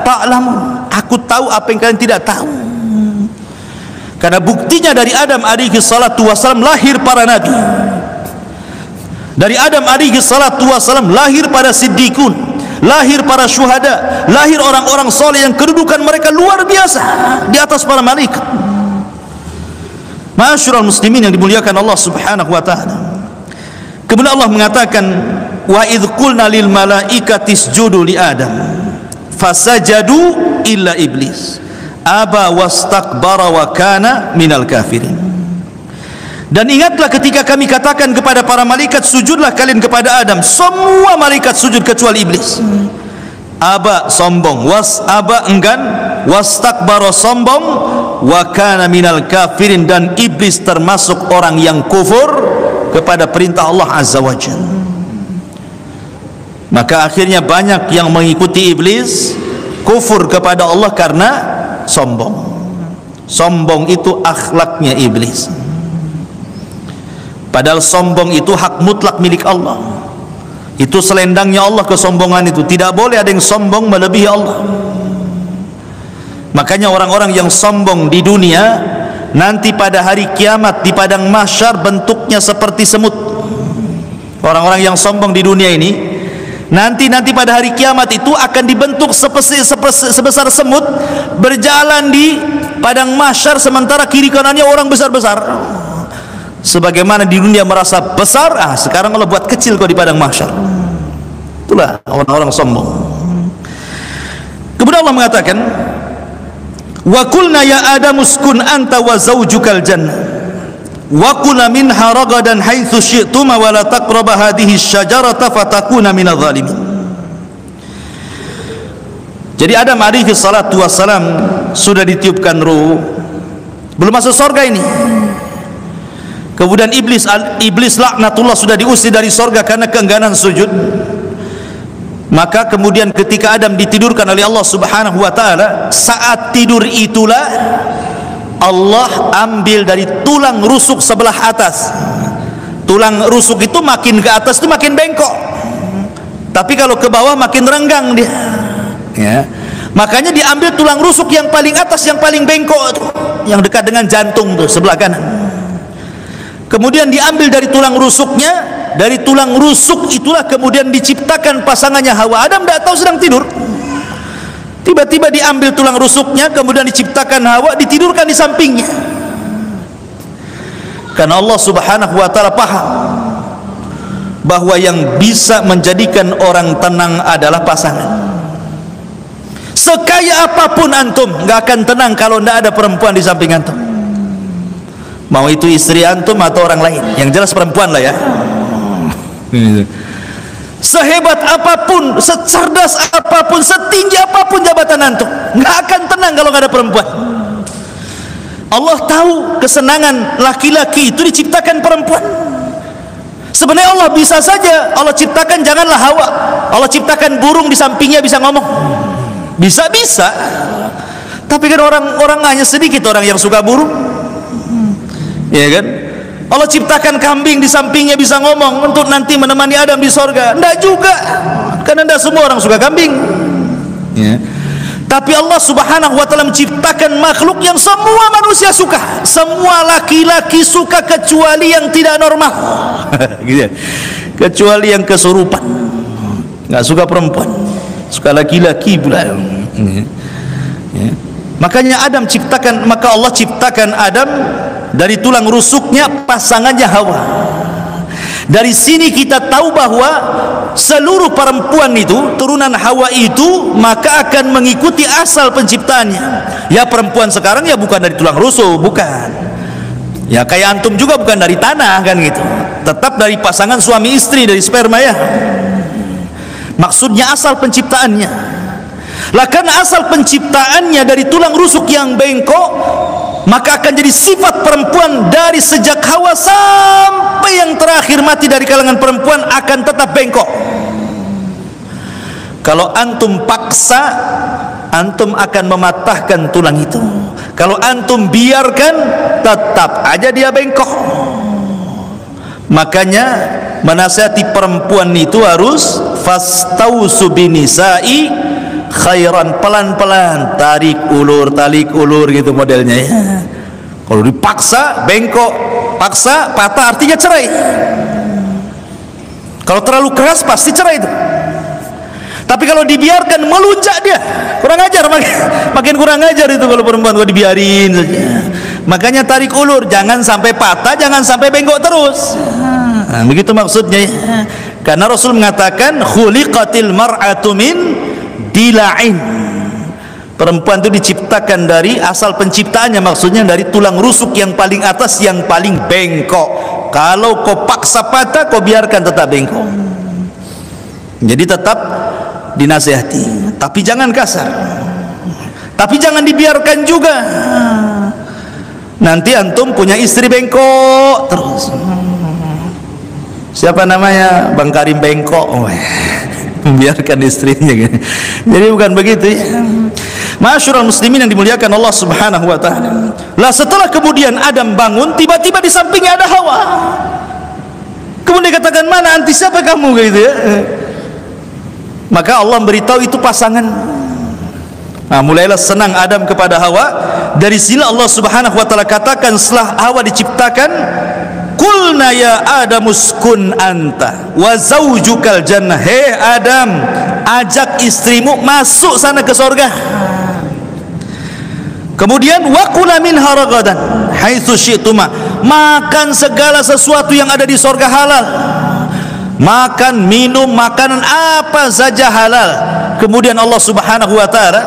ta'lamun. Aku Aku tahu apa yang kalian tidak tahu. Karena buktinya dari Adam alaihi salatu wasalam lahir para nabi. Dari Adam alaihi salatu wasalam lahir para siddiqun, lahir para syuhada, lahir orang-orang soleh yang kedudukan mereka luar biasa di atas para malaikat. Ma'asyiral muslimin yang dimuliakan Allah Subhanahu wa taala. Kemudian Allah mengatakan, wa idz qulna lil malaikati isjudu li Adam fasajadu illa iblis aba wastakbara wa kana minal kafirin. Dan ingatlah ketika kami katakan kepada para malaikat, sujudlah kalian kepada Adam, semua malaikat sujud kecuali iblis. Aba sombong, aba enggan, wastakbara sombong, wa kana minal kafirin, dan iblis termasuk orang yang kufur kepada perintah Allah Azza wa Jalla. Maka akhirnya banyak yang mengikuti iblis, kufur kepada Allah karena sombong. Sombong itu akhlaknya iblis. Padahal sombong itu hak mutlak milik Allah. Itu selendangnya Allah, kesombongan itu. Tidak boleh ada yang sombong melebihi Allah. Makanya orang-orang yang sombong di dunia, nanti pada hari kiamat di padang mahsyar bentuknya seperti semut. Orang-orang yang sombong di dunia ini nanti pada hari kiamat itu akan dibentuk sebesar semut, berjalan di padang mahsyar, sementara kiri kanannya orang besar-besar. Sebagaimana di dunia merasa besar, sekarang Allah buat kecil kau di padang mahsyar. Itulah orang-orang sombong. Kemudian Allah mengatakan, wa qulna ya Adam uskun anta wa zawjukal jannah wa kula minha ragadan haitsu syi'tuma wa la taqraba hadhihi syajarata fatakuna minadh dhalimin. Jadi Adam alaihi salatu wassalam sudah ditiupkan ruh, belum masuk surga ini. Kemudian iblis laknatullah sudah diusir dari surga karena keengganan sujud. Maka kemudian ketika Adam ditidurkan oleh Allah Subhanahu wa taala, saat tidur itulah Allah ambil dari tulang rusuk sebelah atas. Tulang rusuk itu makin ke atas itu makin bengkok, tapi kalau ke bawah makin renggang dia, ya. Makanya diambil tulang rusuk yang paling atas, yang paling bengkok itu, yang dekat dengan jantung tuh sebelah kanan. Kemudian diambil dari tulang rusuknya, dari tulang rusuk itulah kemudian diciptakan pasangannya Hawa. Adam tidak tahu sedang tidur, tiba-tiba diambil tulang rusuknya, kemudian diciptakan Hawa, ditidurkan di sampingnya. Karena Allah Subhanahu wa taala paham bahwa yang bisa menjadikan orang tenang adalah pasangan. Sekaya apapun antum, nggak akan tenang kalau tidak ada perempuan di samping antum. Mau itu istri antum atau orang lain, yang jelas perempuan lah ya. Sehebat apapun, secerdas apapun, setinggi apapun jabatan antum, nggak akan tenang kalau nggak ada perempuan. Allah tahu kesenangan laki-laki itu diciptakan perempuan. Sebenarnya Allah bisa saja Allah ciptakan janganlah Hawa, Allah ciptakan burung di sampingnya bisa ngomong, bisa. Tapi kan orang hanya sedikit orang yang suka burung, ya kan? Allah ciptakan kambing di sampingnya bisa ngomong untuk nanti menemani Adam di sorga. Tidak juga, karena tidak semua orang suka kambing, ya. Tapi Allah Subhanahu wa taala menciptakan makhluk yang semua manusia suka, semua laki-laki suka kecuali yang tidak normal, gitu ya. Kecuali yang kesurupan, nggak suka perempuan, suka laki-laki pula, ya. Makanya maka Allah ciptakan Adam dari tulang rusuknya pasangannya Hawa. Dari sini kita tahu bahwa seluruh perempuan itu, turunan Hawa itu, maka akan mengikuti asal penciptaannya. Ya perempuan sekarang ya bukan dari tulang rusuk, bukan. Ya kayak antum juga bukan dari tanah kan gitu. Tetap dari pasangan suami istri, dari sperma ya. Maksudnya asal penciptaannya. Lah karena asal penciptaannya dari tulang rusuk yang bengkok, maka akan jadi sifat perempuan dari sejak Hawa sampai yang terakhir mati dari kalangan perempuan akan tetap bengkok. Kalau antum paksa, antum akan mematahkan tulang itu. Kalau antum biarkan, tetap aja dia bengkok. Makanya menasihati perempuan itu harus fastausu binisa'i khairan, pelan-pelan, tarik ulur gitu modelnya ya. Kalau dipaksa bengkok, paksa patah, artinya cerai. Kalau terlalu keras pasti cerai itu. Tapi kalau dibiarkan melunjak dia, kurang ajar, makin kurang ajar itu kalau perempuan, kalau dibiarin saja. Makanya tarik ulur, jangan sampai patah, jangan sampai bengkok terus. Nah, begitu maksudnya ya. Karena Rasul mengatakan khuliqatil mar'atu min dila'in. Perempuan itu diciptakan dari asal penciptaannya, maksudnya dari tulang rusuk yang paling atas yang paling bengkok. Kalau kau paksa patah, kau biarkan tetap bengkok. Jadi tetap dinasihati, tapi jangan kasar, tapi jangan dibiarkan juga. Nanti antum punya istri bengkok terus. Siapa namanya? Bang Karim bengkok. Membiarkan istrinya. Jadi bukan begitu ya. Ma'asyiral muslimin yang dimuliakan Allah Subhanahu wa taala. Lah setelah kemudian Adam bangun, tiba-tiba di sampingnya ada Hawa. Kemudian dikatakan, "Mana anti siapa kamu?" gitu ya. Maka Allah beritahu itu pasangan. Nah, mulailah senang Adam kepada Hawa. Dari sini Allah Subhanahu wa taala katakan setelah Hawa diciptakan, "Qulna ya Adam uskun anta wa zaujukal jannah." Hei Adam, ajak istrimu masuk sana ke surga. Kemudian wa kula minha ragadan haitsu syi'tuma. Makan segala sesuatu yang ada di surga halal. Makan, minum, makanan apa saja halal. Kemudian Allah Subhanahu wa taala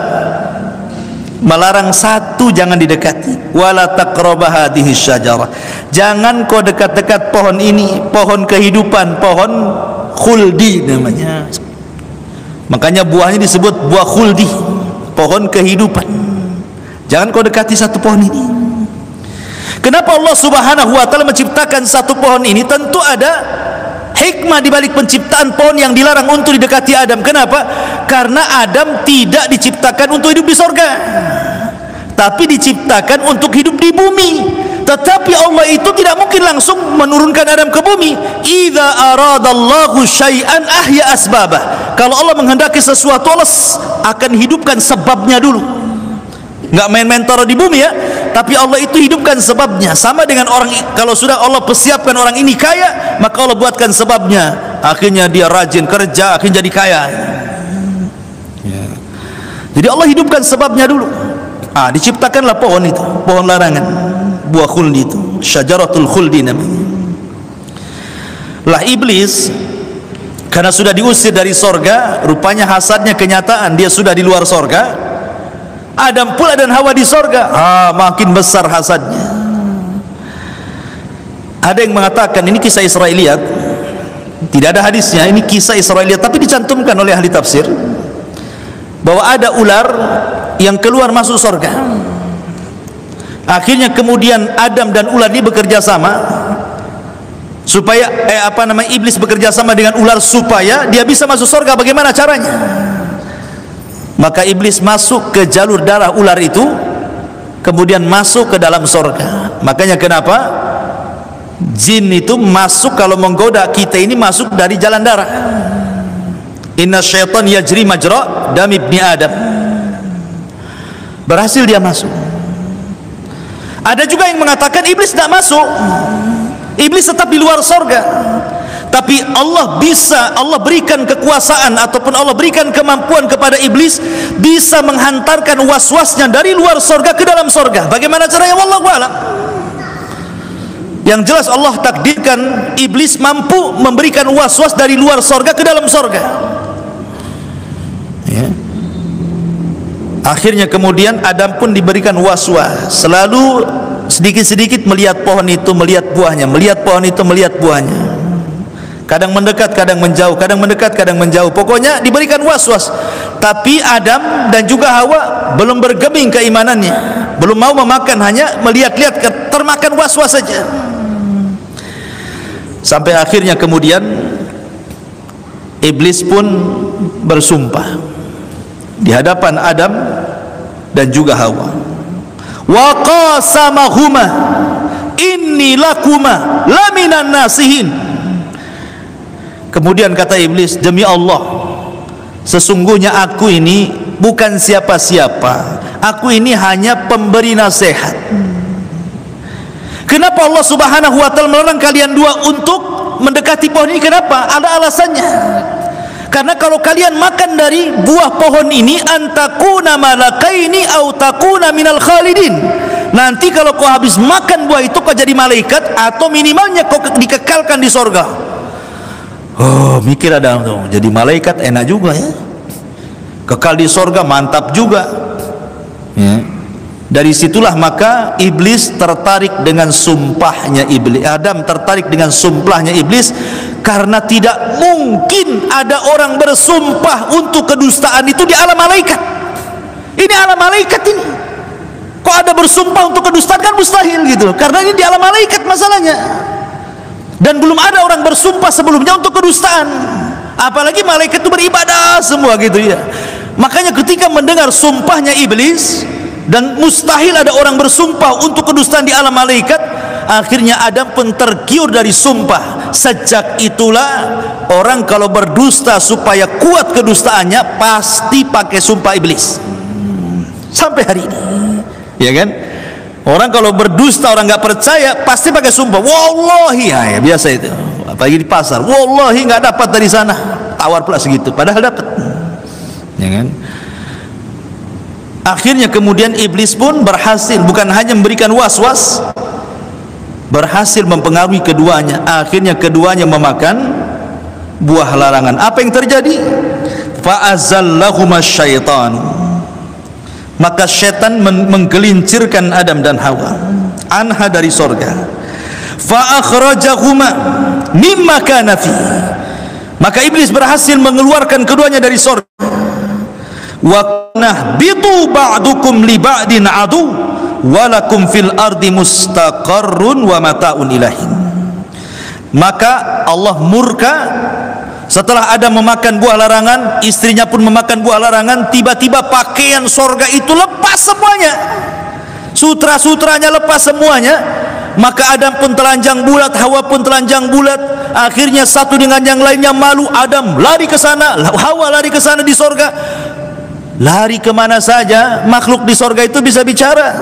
melarang satu, jangan didekati. Wala taqraba hadhihi syajarah. Jangan kau dekat-dekat pohon ini, pohon kehidupan, pohon khuldi namanya. Makanya buahnya disebut buah khuldi, pohon kehidupan. Jangan kau dekati satu pohon ini. Kenapa Allah Subhanahu wa taala menciptakan satu pohon ini? Tentu ada hikmah di balik penciptaan pohon yang dilarang untuk didekati Adam. Kenapa? Karena Adam tidak diciptakan untuk hidup di sorga, tapi diciptakan untuk hidup di bumi. Tetapi Allah itu tidak mungkin langsung menurunkan Adam ke bumi. Idza aradallahu syai'an ahya asbabah. Kalau Allah menghendaki sesuatu, Allah akan hidupkan sebabnya dulu. Nggak main-main taruh di bumi ya, tapi Allah itu hidupkan sebabnya. Sama dengan orang, kalau sudah Allah persiapkan orang ini kaya, maka Allah buatkan sebabnya. Akhirnya dia rajin kerja, akhirnya jadi kaya ya. Jadi Allah hidupkan sebabnya dulu. Diciptakanlah pohon itu, pohon larangan, buah khuldi itu, syajaratul khuldi namanya. Lah iblis, karena sudah diusir dari sorga, rupanya hasadnya kenyataan, dia sudah di luar sorga. Adam pula dan Hawa di sorga, makin besar hasadnya. Ada yang mengatakan ini kisah Israiliyat, tidak ada hadisnya, ini kisah Israiliyat, tapi dicantumkan oleh ahli tafsir bahwa ada ular yang keluar masuk sorga. Akhirnya kemudian Adam dan ular ini bekerja sama supaya iblis bekerja sama dengan ular supaya dia bisa masuk sorga. Bagaimana caranya? Maka iblis masuk ke jalur darah ular itu, kemudian masuk ke dalam surga. Makanya kenapa jin itu masuk, kalau menggoda kita ini masuk dari jalan darah. Inna syaitan yajri majra dam ibni Adam. Berhasil dia masuk. Ada juga yang mengatakan iblis tidak masuk, iblis tetap di luar surga. Tapi Allah berikan kekuasaan ataupun Allah berikan kemampuan kepada iblis bisa menghantarkan was-wasnya dari luar surga ke dalam surga. Bagaimana caranya? Wallahu a'lam. Yang jelas Allah takdirkan iblis mampu memberikan was-was dari luar surga ke dalam surga ya. Akhirnya kemudian Adam pun diberikan was-was, selalu sedikit-sedikit melihat pohon itu, melihat buahnya, melihat pohon itu, melihat buahnya. Kadang mendekat, kadang menjauh, kadang mendekat, kadang menjauh. Pokoknya diberikan was-was. Tapi Adam dan juga Hawa belum bergeming keimanannya, belum mau memakan, hanya melihat-lihat, termakan was-was saja. Sampai akhirnya kemudian iblis pun bersumpah di hadapan Adam dan juga Hawa. Wa qasamahuma inni lakuma laminan nasihin. Kemudian kata iblis, demi Allah, sesungguhnya aku ini bukan siapa-siapa. Aku ini hanya pemberi nasihat. Kenapa Allah Subhanahu wa taala melarang kalian dua untuk mendekati pohon ini? Kenapa? Ada alasannya. Karena kalau kalian makan dari buah pohon ini, antakuna malakaini au takuna minal khalidin. Nanti kalau kau habis makan buah itu, kau jadi malaikat atau minimalnya kau dikekalkan di sorga. Oh, mikir ada tuh, jadi malaikat enak juga ya. Kekal di sorga mantap juga. Ya. Dari situlah maka iblis tertarik dengan sumpahnya iblis. Adam tertarik dengan sumpahnya iblis, karena tidak mungkin ada orang bersumpah untuk kedustaan itu di alam malaikat. Ini alam malaikat ini. Kok ada bersumpah untuk kedustaan? Kan mustahil gitu. Karena ini di alam malaikat masalahnya. Dan belum ada orang bersumpah sebelumnya untuk kedustaan. Apalagi malaikat itu beribadah semua gitu ya. Makanya ketika mendengar sumpahnya iblis, dan mustahil ada orang bersumpah untuk kedustaan di alam malaikat, akhirnya Adam pun tergiur dari sumpah. Sejak itulah orang kalau berdusta supaya kuat kedustaannya pasti pakai sumpah iblis. Sampai hari ini, ya kan? Orang kalau berdusta, orang nggak percaya, pasti pakai sumpah. Wallahi, ya biasa itu. Apalagi di pasar, wallahi nggak dapat dari sana, tawar pula segitu. Padahal dapat, ya kan? Akhirnya kemudian iblis pun berhasil, bukan hanya memberikan was-was, berhasil mempengaruhi keduanya. Akhirnya keduanya memakan buah larangan. Apa yang terjadi? Fa'azallahuma syaitan, maka syaitan menggelincirkan Adam dan Hawa anha dari sorga. Fa'akhrajahuma mimma kana fi, maka iblis berhasil mengeluarkan keduanya dari sorga. Wa nahbitu ba'dukum li ba'din adu walakum fil ardi mustaqarrun wa mata'un ilahin. Maka Allah murka setelah Adam memakan buah larangan, istrinya pun memakan buah larangan. Tiba-tiba pakaian sorga itu lepas semuanya, sutra-sutranya lepas semuanya. Maka Adam pun telanjang bulat, Hawa pun telanjang bulat. Akhirnya satu dengan yang lainnya malu. Adam lari ke sana, Hawa lari ke sana di sorga. Lari kemana saja, makhluk di sorga itu bisa bicara.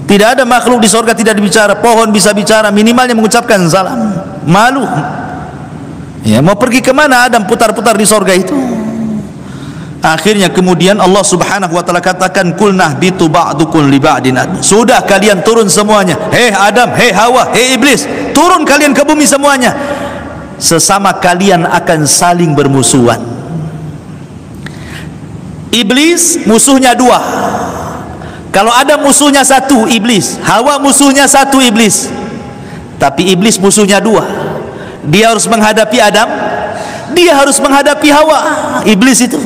Tidak ada makhluk di sorga tidak bicara. Pohon bisa bicara, minimalnya mengucapkan salam. Malu. Ya, mau pergi kemana Adam putar-putar di sorga itu. Akhirnya kemudian Allah Subhanahu wa taala katakan, kulnah bitu ba'dukum li ba'din. Sudah kalian turun semuanya. Hei Adam, hei Hawa, hei iblis, turun kalian ke bumi semuanya. Sesama kalian akan saling bermusuhan. Iblis musuhnya dua. Kalau Adam musuhnya satu, iblis. Hawa musuhnya satu, iblis. Tapi iblis musuhnya dua. Dia harus menghadapi Adam, dia harus menghadapi Hawa, iblis itu.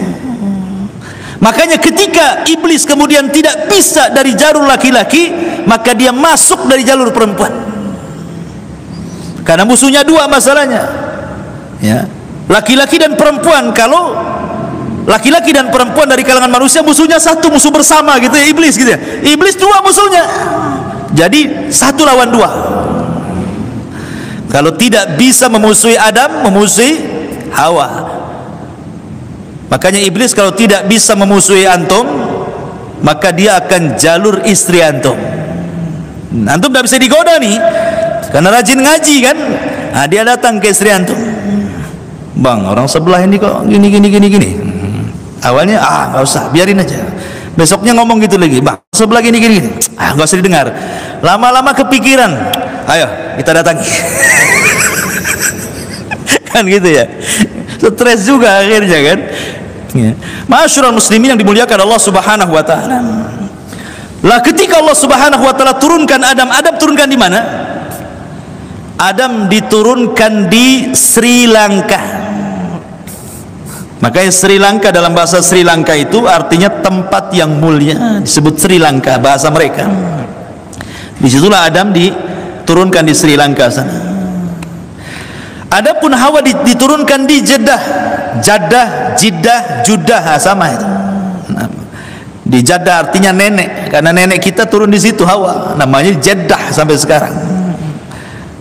Makanya ketika iblis kemudian tidak bisa dari jalur laki-laki, maka dia masuk dari jalur perempuan. Karena musuhnya dua masalahnya. Ya. Laki-laki dan perempuan. Kalau laki-laki dan perempuan dari kalangan manusia, musuhnya satu, musuh bersama gitu ya, iblis gitu ya. Iblis dua musuhnya. Jadi satu lawan dua. Kalau tidak bisa memusuhi Adam, memusuhi Hawa. Makanya iblis kalau tidak bisa memusuhi antum, maka dia akan jalur istri antum. Antum tidak bisa digoda nih, karena rajin ngaji kan. Nah, dia datang ke istri antum. Bang, orang sebelah ini kok gini. Awalnya nggak usah, biarin aja. Besoknya ngomong gitu lagi, bang sebelah gini. Nggak usah didengar. Lama-lama kepikiran, ayo kita datangi. Kan gitu ya. Stres juga akhirnya kan. Ya. Ma'asyiral muslimin yang dimuliakan Allah Subhanahu wa taala. Lah ketika Allah Subhanahu wa taala turunkan Adam turunkan di mana? Adam diturunkan di Sri Lanka. Makanya Sri Lanka dalam bahasa Sri Lanka itu artinya tempat yang mulia, disebut Sri Lanka bahasa mereka. Disitulah Adam diturunkan di Sri Lanka sana. Adapun Hawa diturunkan di Jeddah, sama itu. Di Jeddah artinya nenek, karena nenek kita turun di situ Hawa, namanya Jeddah sampai sekarang.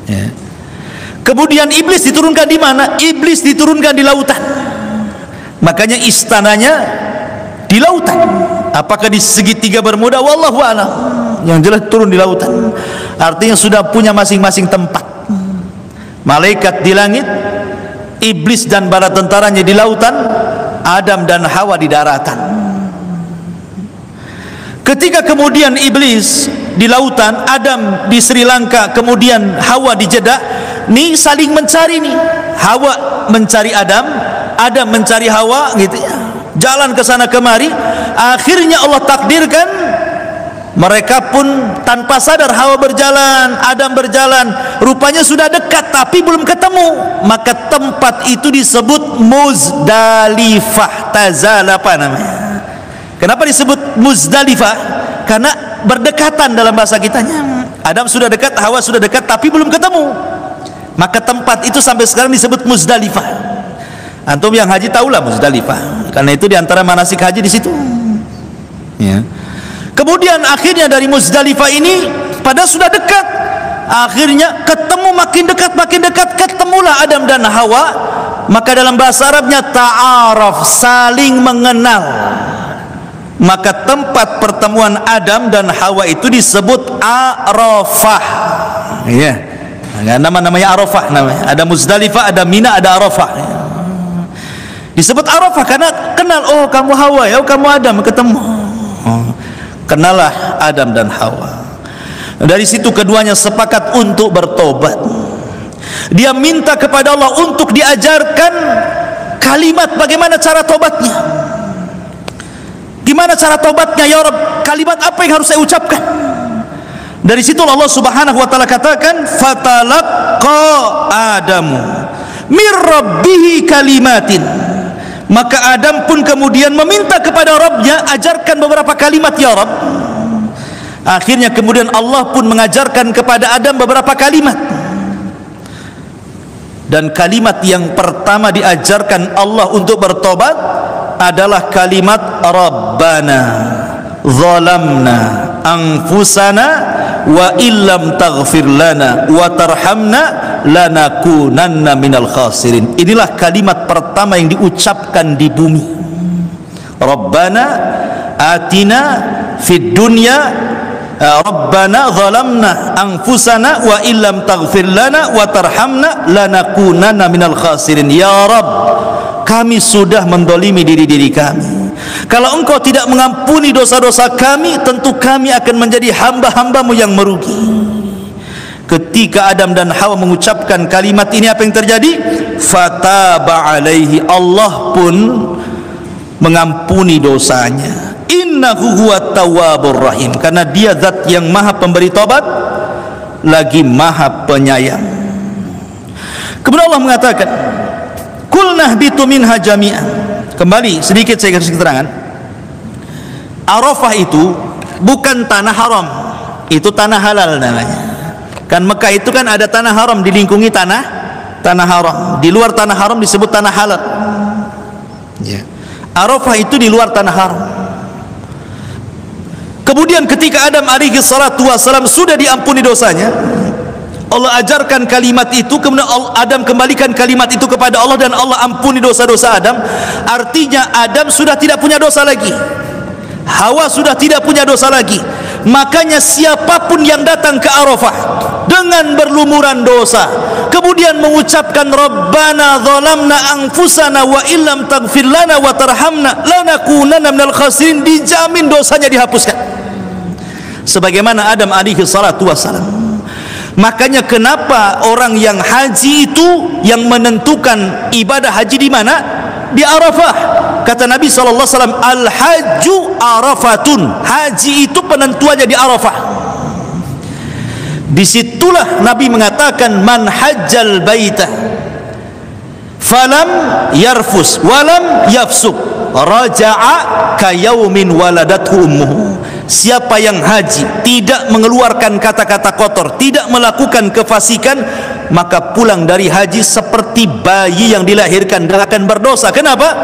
Ya. Kemudian iblis diturunkan di mana? Iblis diturunkan di lautan. Makanya istananya di lautan. Apakah di segitiga Bermuda? Wallahu a'lam. Yang jelas turun di lautan. Artinya sudah punya masing-masing tempat. Malaikat di langit, iblis dan bala tentaranya di lautan, Adam dan Hawa di daratan. Ketika kemudian iblis di lautan, Adam di Sri Lanka, kemudian Hawa di Jeddah, nih saling mencari nih. Hawa mencari Adam, Adam mencari Hawa, gitu ya. Jalan ke sana kemari, akhirnya Allah takdirkan mereka pun tanpa sadar, Hawa berjalan, Adam berjalan, rupanya sudah dekat tapi belum ketemu. Maka tempat itu disebut Muzdalifah. Tazal apa namanya? Kenapa disebut Muzdalifah? Karena berdekatan dalam bahasa kitanya. Adam sudah dekat, Hawa sudah dekat tapi belum ketemu. Maka tempat itu sampai sekarang disebut Muzdalifah. Antum yang haji tahulah Muzdalifah, karena itu diantara manasik haji di situ. Ya. Kemudian akhirnya dari Muzdalifah ini, pada sudah dekat, akhirnya ketemu, makin dekat, ketemulah Adam dan Hawa. Maka dalam bahasa Arabnya ta'araf, saling mengenal. Maka tempat pertemuan Adam dan Hawa itu disebut Arafah. Ya. Nama-namanya Arafah namanya. Ada Muzdalifah, ada Mina, ada Arafah. Disebut Arafah karena kenal, oh kamu Hawa ya, oh kamu Adam, ketemu. Kenalah Adam dan Hawa. Dari situ keduanya sepakat untuk bertobat. Dia minta kepada Allah untuk diajarkan kalimat bagaimana cara tobatnya. Gimana cara tobatnya ya Rabb? Kalimat apa yang harus saya ucapkan? Dari situ Allah Subhanahu wa taala katakan, fatalaqqa Adamu mir rabbihi kalimatin. Maka Adam pun kemudian meminta kepada Rabbnya, ajarkan beberapa kalimat ya Rabb. Akhirnya kemudian Allah pun mengajarkan kepada Adam beberapa kalimat. Dan kalimat yang pertama diajarkan Allah untuk bertobat adalah kalimat Rabbana zalamna anfusana wa illam taghfir lana wa tarhamna lanakunanna minal khasirin. Inilah kalimat pertama yang diucapkan di bumi. Rabbana atina fid dunya Rabbana zalamna anfusana wa illam taghfir lana wa tarhamna lanakunanna minal khasirin. Ya Rabb, kami sudah mendolimi diri-diri kami. Kalau engkau tidak mengampuni dosa-dosa kami, tentu kami akan menjadi hamba-hambamu yang merugi. Ketika Adam dan Hawa mengucapkan kalimat ini, apa yang terjadi? Fataba alaihi, Allah pun mengampuni dosanya. Innahu huwat tawwabur rahim, karena dia zat yang maha pemberi tobat lagi maha penyayang. Kemudian Allah mengatakan, kulnah bitu minha jami'an. Kembali sedikit saya kasih keterangan. Arafah itu bukan tanah haram, itu tanah halal namanya. Kan Mekah itu kan ada tanah haram, dilingkungi tanah haram. Di luar tanah haram disebut tanah halal. Ya. Arafah itu di luar tanah haram. Kemudian ketika Adam alaihi salatu wassalam sudah diampuni dosanya, Allah ajarkan kalimat itu, kemudian Adam kembalikan kalimat itu kepada Allah dan Allah ampuni dosa-dosa Adam. Artinya Adam sudah tidak punya dosa lagi, Hawa sudah tidak punya dosa lagi. Makanya siapapun yang datang ke Arafah dengan berlumuran dosa, kemudian mengucapkan Rabbana zalamna anfusana wa illam taghfir lana wa tarhamna lanakunanna minal khasirin, dijamin dosanya dihapuskan sebagaimana Adam alaihi salatu wassalam. Makanya kenapa orang yang haji itu yang menentukan ibadah haji di mana? Di Arafah. Kata Nabi SAW, al-hajju arafatun, haji itu penentuannya di Arafah. Disitulah Nabi mengatakan, man hajjal baita falam yarfus walam yafsuk raja'a kayaumin waladathu ummuhu. Siapa yang haji tidak mengeluarkan kata-kata kotor, tidak melakukan kefasikan, maka pulang dari haji seperti bayi yang dilahirkan dan akan berdosa. Kenapa?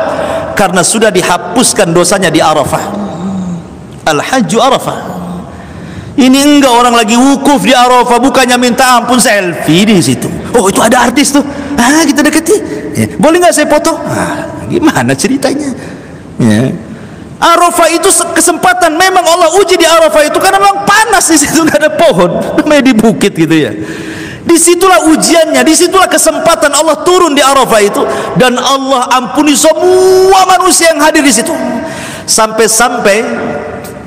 Karena sudah dihapuskan dosanya di Arafah. Al-hajju Arafah. Ini enggak orang lagi wukuf di Arafah, bukannya minta ampun, selfie di situ. Oh, itu ada artis tuh, kita deketi, ya, boleh nggak saya foto? Gimana ceritanya? Ya. Arafah itu kesempatan, memang Allah uji di Arafah itu karena memang panas di situ, nggak ada pohon, namanya di bukit gitu ya. Disitulah ujiannya, disitulah kesempatan Allah turun di Arafah itu, dan Allah ampuni semua manusia yang hadir di situ. Sampai-sampai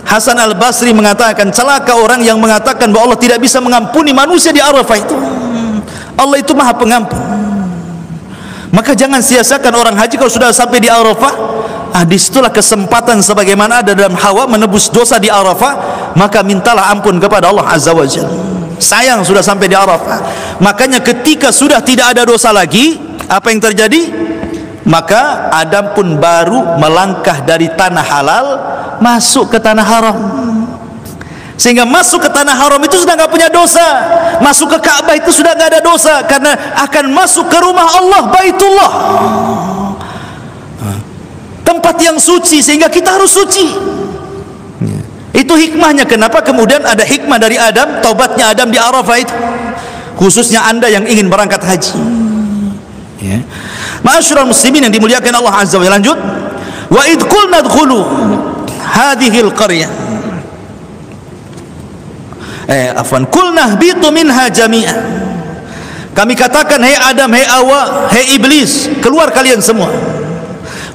Hasan Al-Basri mengatakan, celaka orang yang mengatakan bahwa Allah tidak bisa mengampuni manusia di Arafah itu. Allah itu Maha Pengampun. Maka jangan sia-siakan orang haji kalau sudah sampai di Arafah. Disitulah kesempatan sebagaimana ada dalam Hawa menebus dosa di Arafah, maka mintalah ampun kepada Allah Azza wa Jalla. Sayang sudah sampai di Arafah. Makanya ketika sudah tidak ada dosa lagi, apa yang terjadi? Maka Adam pun baru melangkah dari tanah halal masuk ke tanah haram. Sehingga masuk ke tanah haram itu sudah nggak punya dosa. Masuk ke Ka'bah itu sudah nggak ada dosa, karena akan masuk ke rumah Allah, Baitullah, tempat yang suci, sehingga kita harus suci. Itu hikmahnya kenapa kemudian ada hikmah dari Adam, taubatnya Adam di Arafah itu, khususnya Anda yang ingin berangkat haji. Ma'asyiral muslimin yang dimuliakan Allah Azza wa Jalla. Lanjut, wa id qulna dkhulu hadhil qaryah, qulna bitu minha jami'an. Kami katakan, hei Adam, hei Hawa, hei Iblis, keluar kalian semua.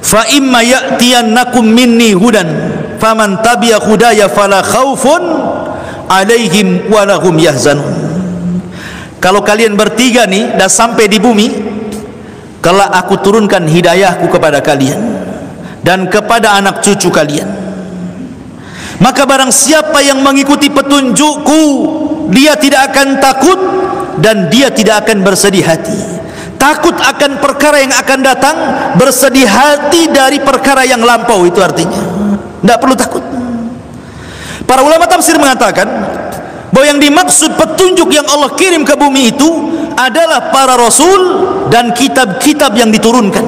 Fa imma ya'tiyannakum minni hudan faman tabi'a hudaya fala khaufun alaihim walahum yahzanun. Kalau kalian bertiga nih dah sampai di bumi, kelak aku turunkan hidayahku kepada kalian dan kepada anak cucu kalian. Maka barang siapa yang mengikuti petunjukku, dia tidak akan takut dan dia tidak akan bersedih hati. Takut akan perkara yang akan datang, bersedih hati dari perkara yang lampau. Itu artinya tidak perlu takut. Para ulama tafsir mengatakan bahwa yang dimaksud petunjuk yang Allah kirim ke bumi itu adalah para rasul dan kitab-kitab yang diturunkan.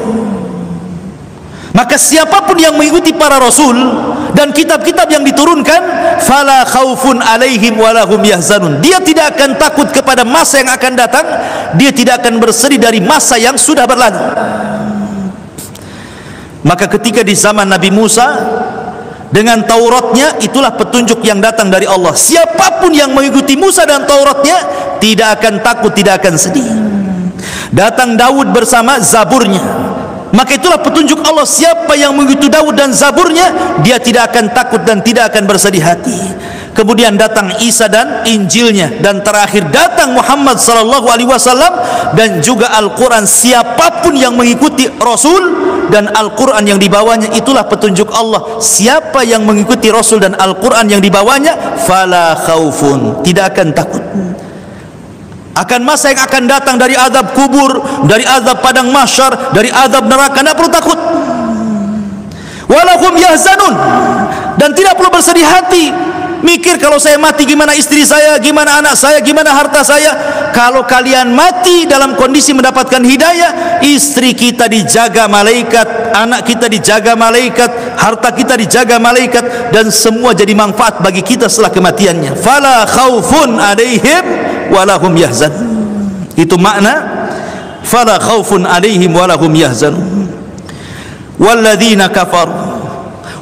Maka siapapun yang mengikuti para rasul dan kitab-kitab yang diturunkan, fala khaufun alaihim walahum yahzanun, dia tidak akan takut kepada masa yang akan datang, dia tidak akan bersedih dari masa yang sudah berlalu. Maka ketika di zaman Nabi Musa dengan Tauratnya, itulah petunjuk yang datang dari Allah. Siapapun yang mengikuti Musa dan Tauratnya tidak akan takut, tidak akan sedih. Datang Daud bersama Zaburnya, maka itulah petunjuk Allah. Siapa yang mengikuti Daud dan Zaburnya, dia tidak akan takut dan tidak akan bersedih hati. Kemudian datang Isa dan Injilnya, dan terakhir datang Muhammad sallallahu alaihi wasallam dan juga Al-Quran. Siapapun yang mengikuti Rasul dan Al-Quran yang dibawanya, itulah petunjuk Allah. Siapa yang mengikuti Rasul dan Al-Quran yang dibawanya, fala khaufun, tidak akan takut akan masa yang akan datang, dari azab kubur, dari azab padang mahsyar, dari azab neraka. Tidak perlu takut. Walahum yahzanun, dan tidak perlu bersedih hati mikir kalau saya mati gimana istri saya, gimana anak saya, gimana harta saya. Kalau kalian mati dalam kondisi mendapatkan hidayah, istri kita dijaga malaikat, anak kita dijaga malaikat, harta kita dijaga malaikat, dan semua jadi manfaat bagi kita setelah kematiannya. Fala khaufun alaihim walahum yahzanun. Itu makna fala khaufun alaihim walahum yahzanun. Walladzina kafaru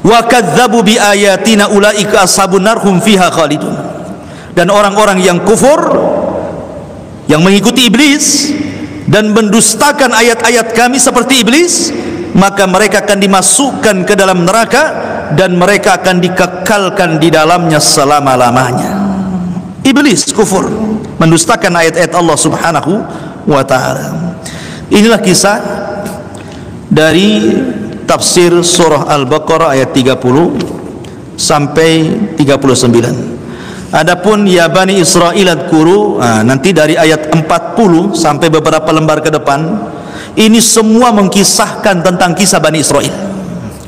wa kadzdzabu bi ayatina ulaika ashabun nar hum fiha khalidun. Dan orang-orang yang kufur, yang mengikuti iblis dan mendustakan ayat-ayat kami seperti iblis, maka mereka akan dimasukkan ke dalam neraka dan mereka akan dikekalkan di dalamnya selama-lamanya. Iblis kufur, mendustakan ayat-ayat Allah Subhanahu wa ta'ala. Inilah kisah dari tafsir surah Al-Baqarah ayat 30 sampai 39. Adapun ya Bani Israil adkuru, nanti dari ayat 40 sampai beberapa lembar ke depan, ini semua mengkisahkan tentang kisah Bani Israil.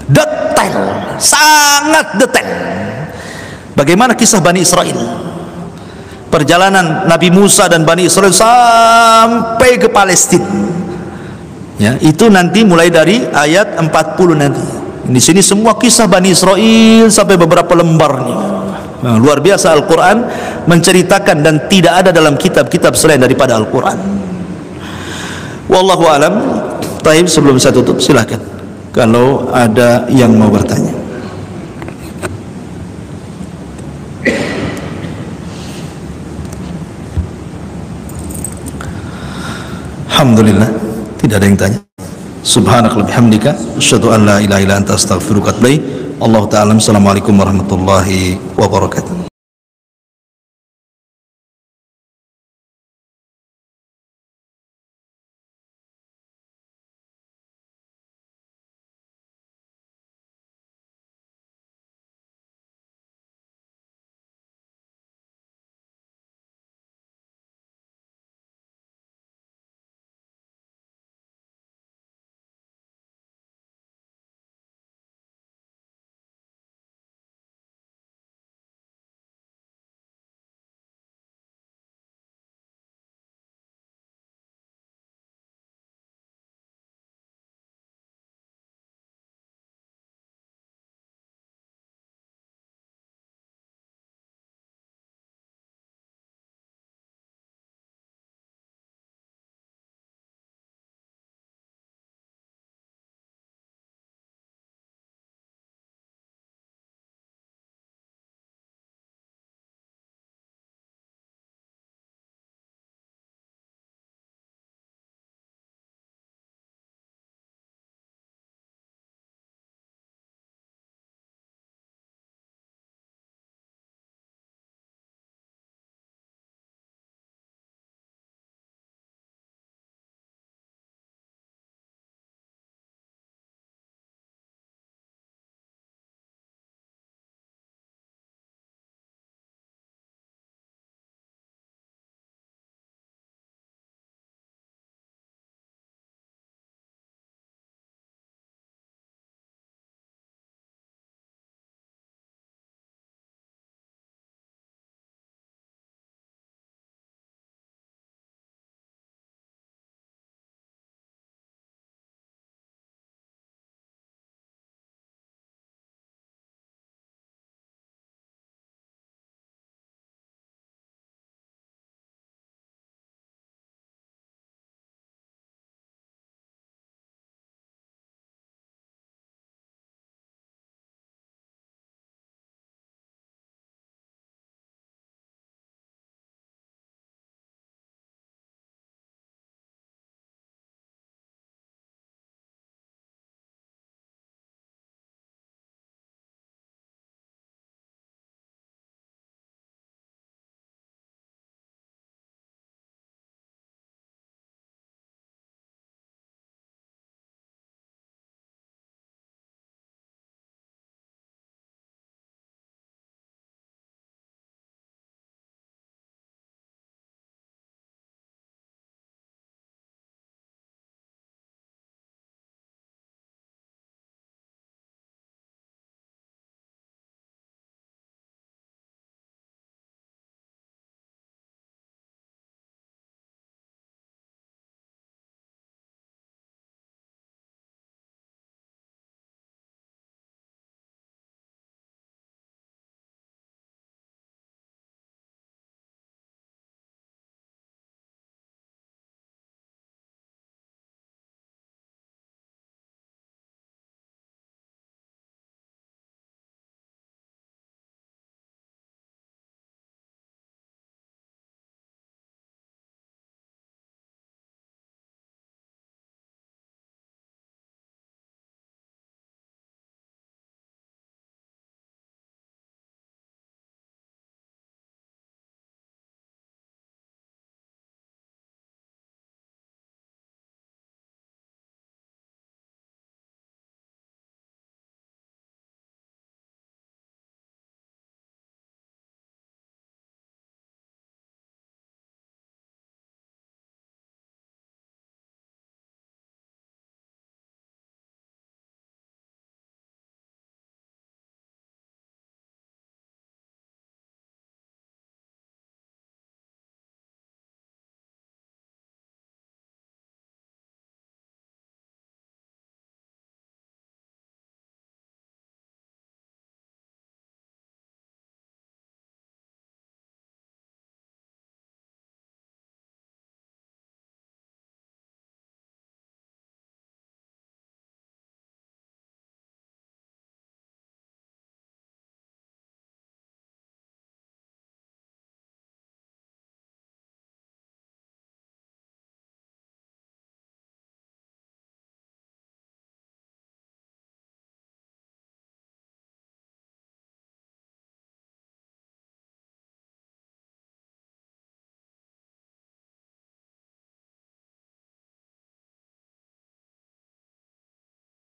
Detail, sangat detail. Bagaimana kisah Bani Israil? Perjalanan Nabi Musa dan Bani Israil sampai ke Palestina. Ya, itu nanti mulai dari ayat 40 nanti. Di sini semua kisah Bani Israil sampai beberapa lembar nih. Nah, luar biasa Al-Quran menceritakan, dan tidak ada dalam kitab-kitab selain daripada Al-Quran. Wallahu alam. Taib, sebelum saya tutup silakan kalau ada yang mau bertanya. Alhamdulillah, tidak ada yang tanya. Subhanakallahumma bihamdika asyhadu an la ilaha illa anta astaghfiruka wa atubu ilaik. Allah taala. Assalamualaikum warahmatullahi wabarakatuh.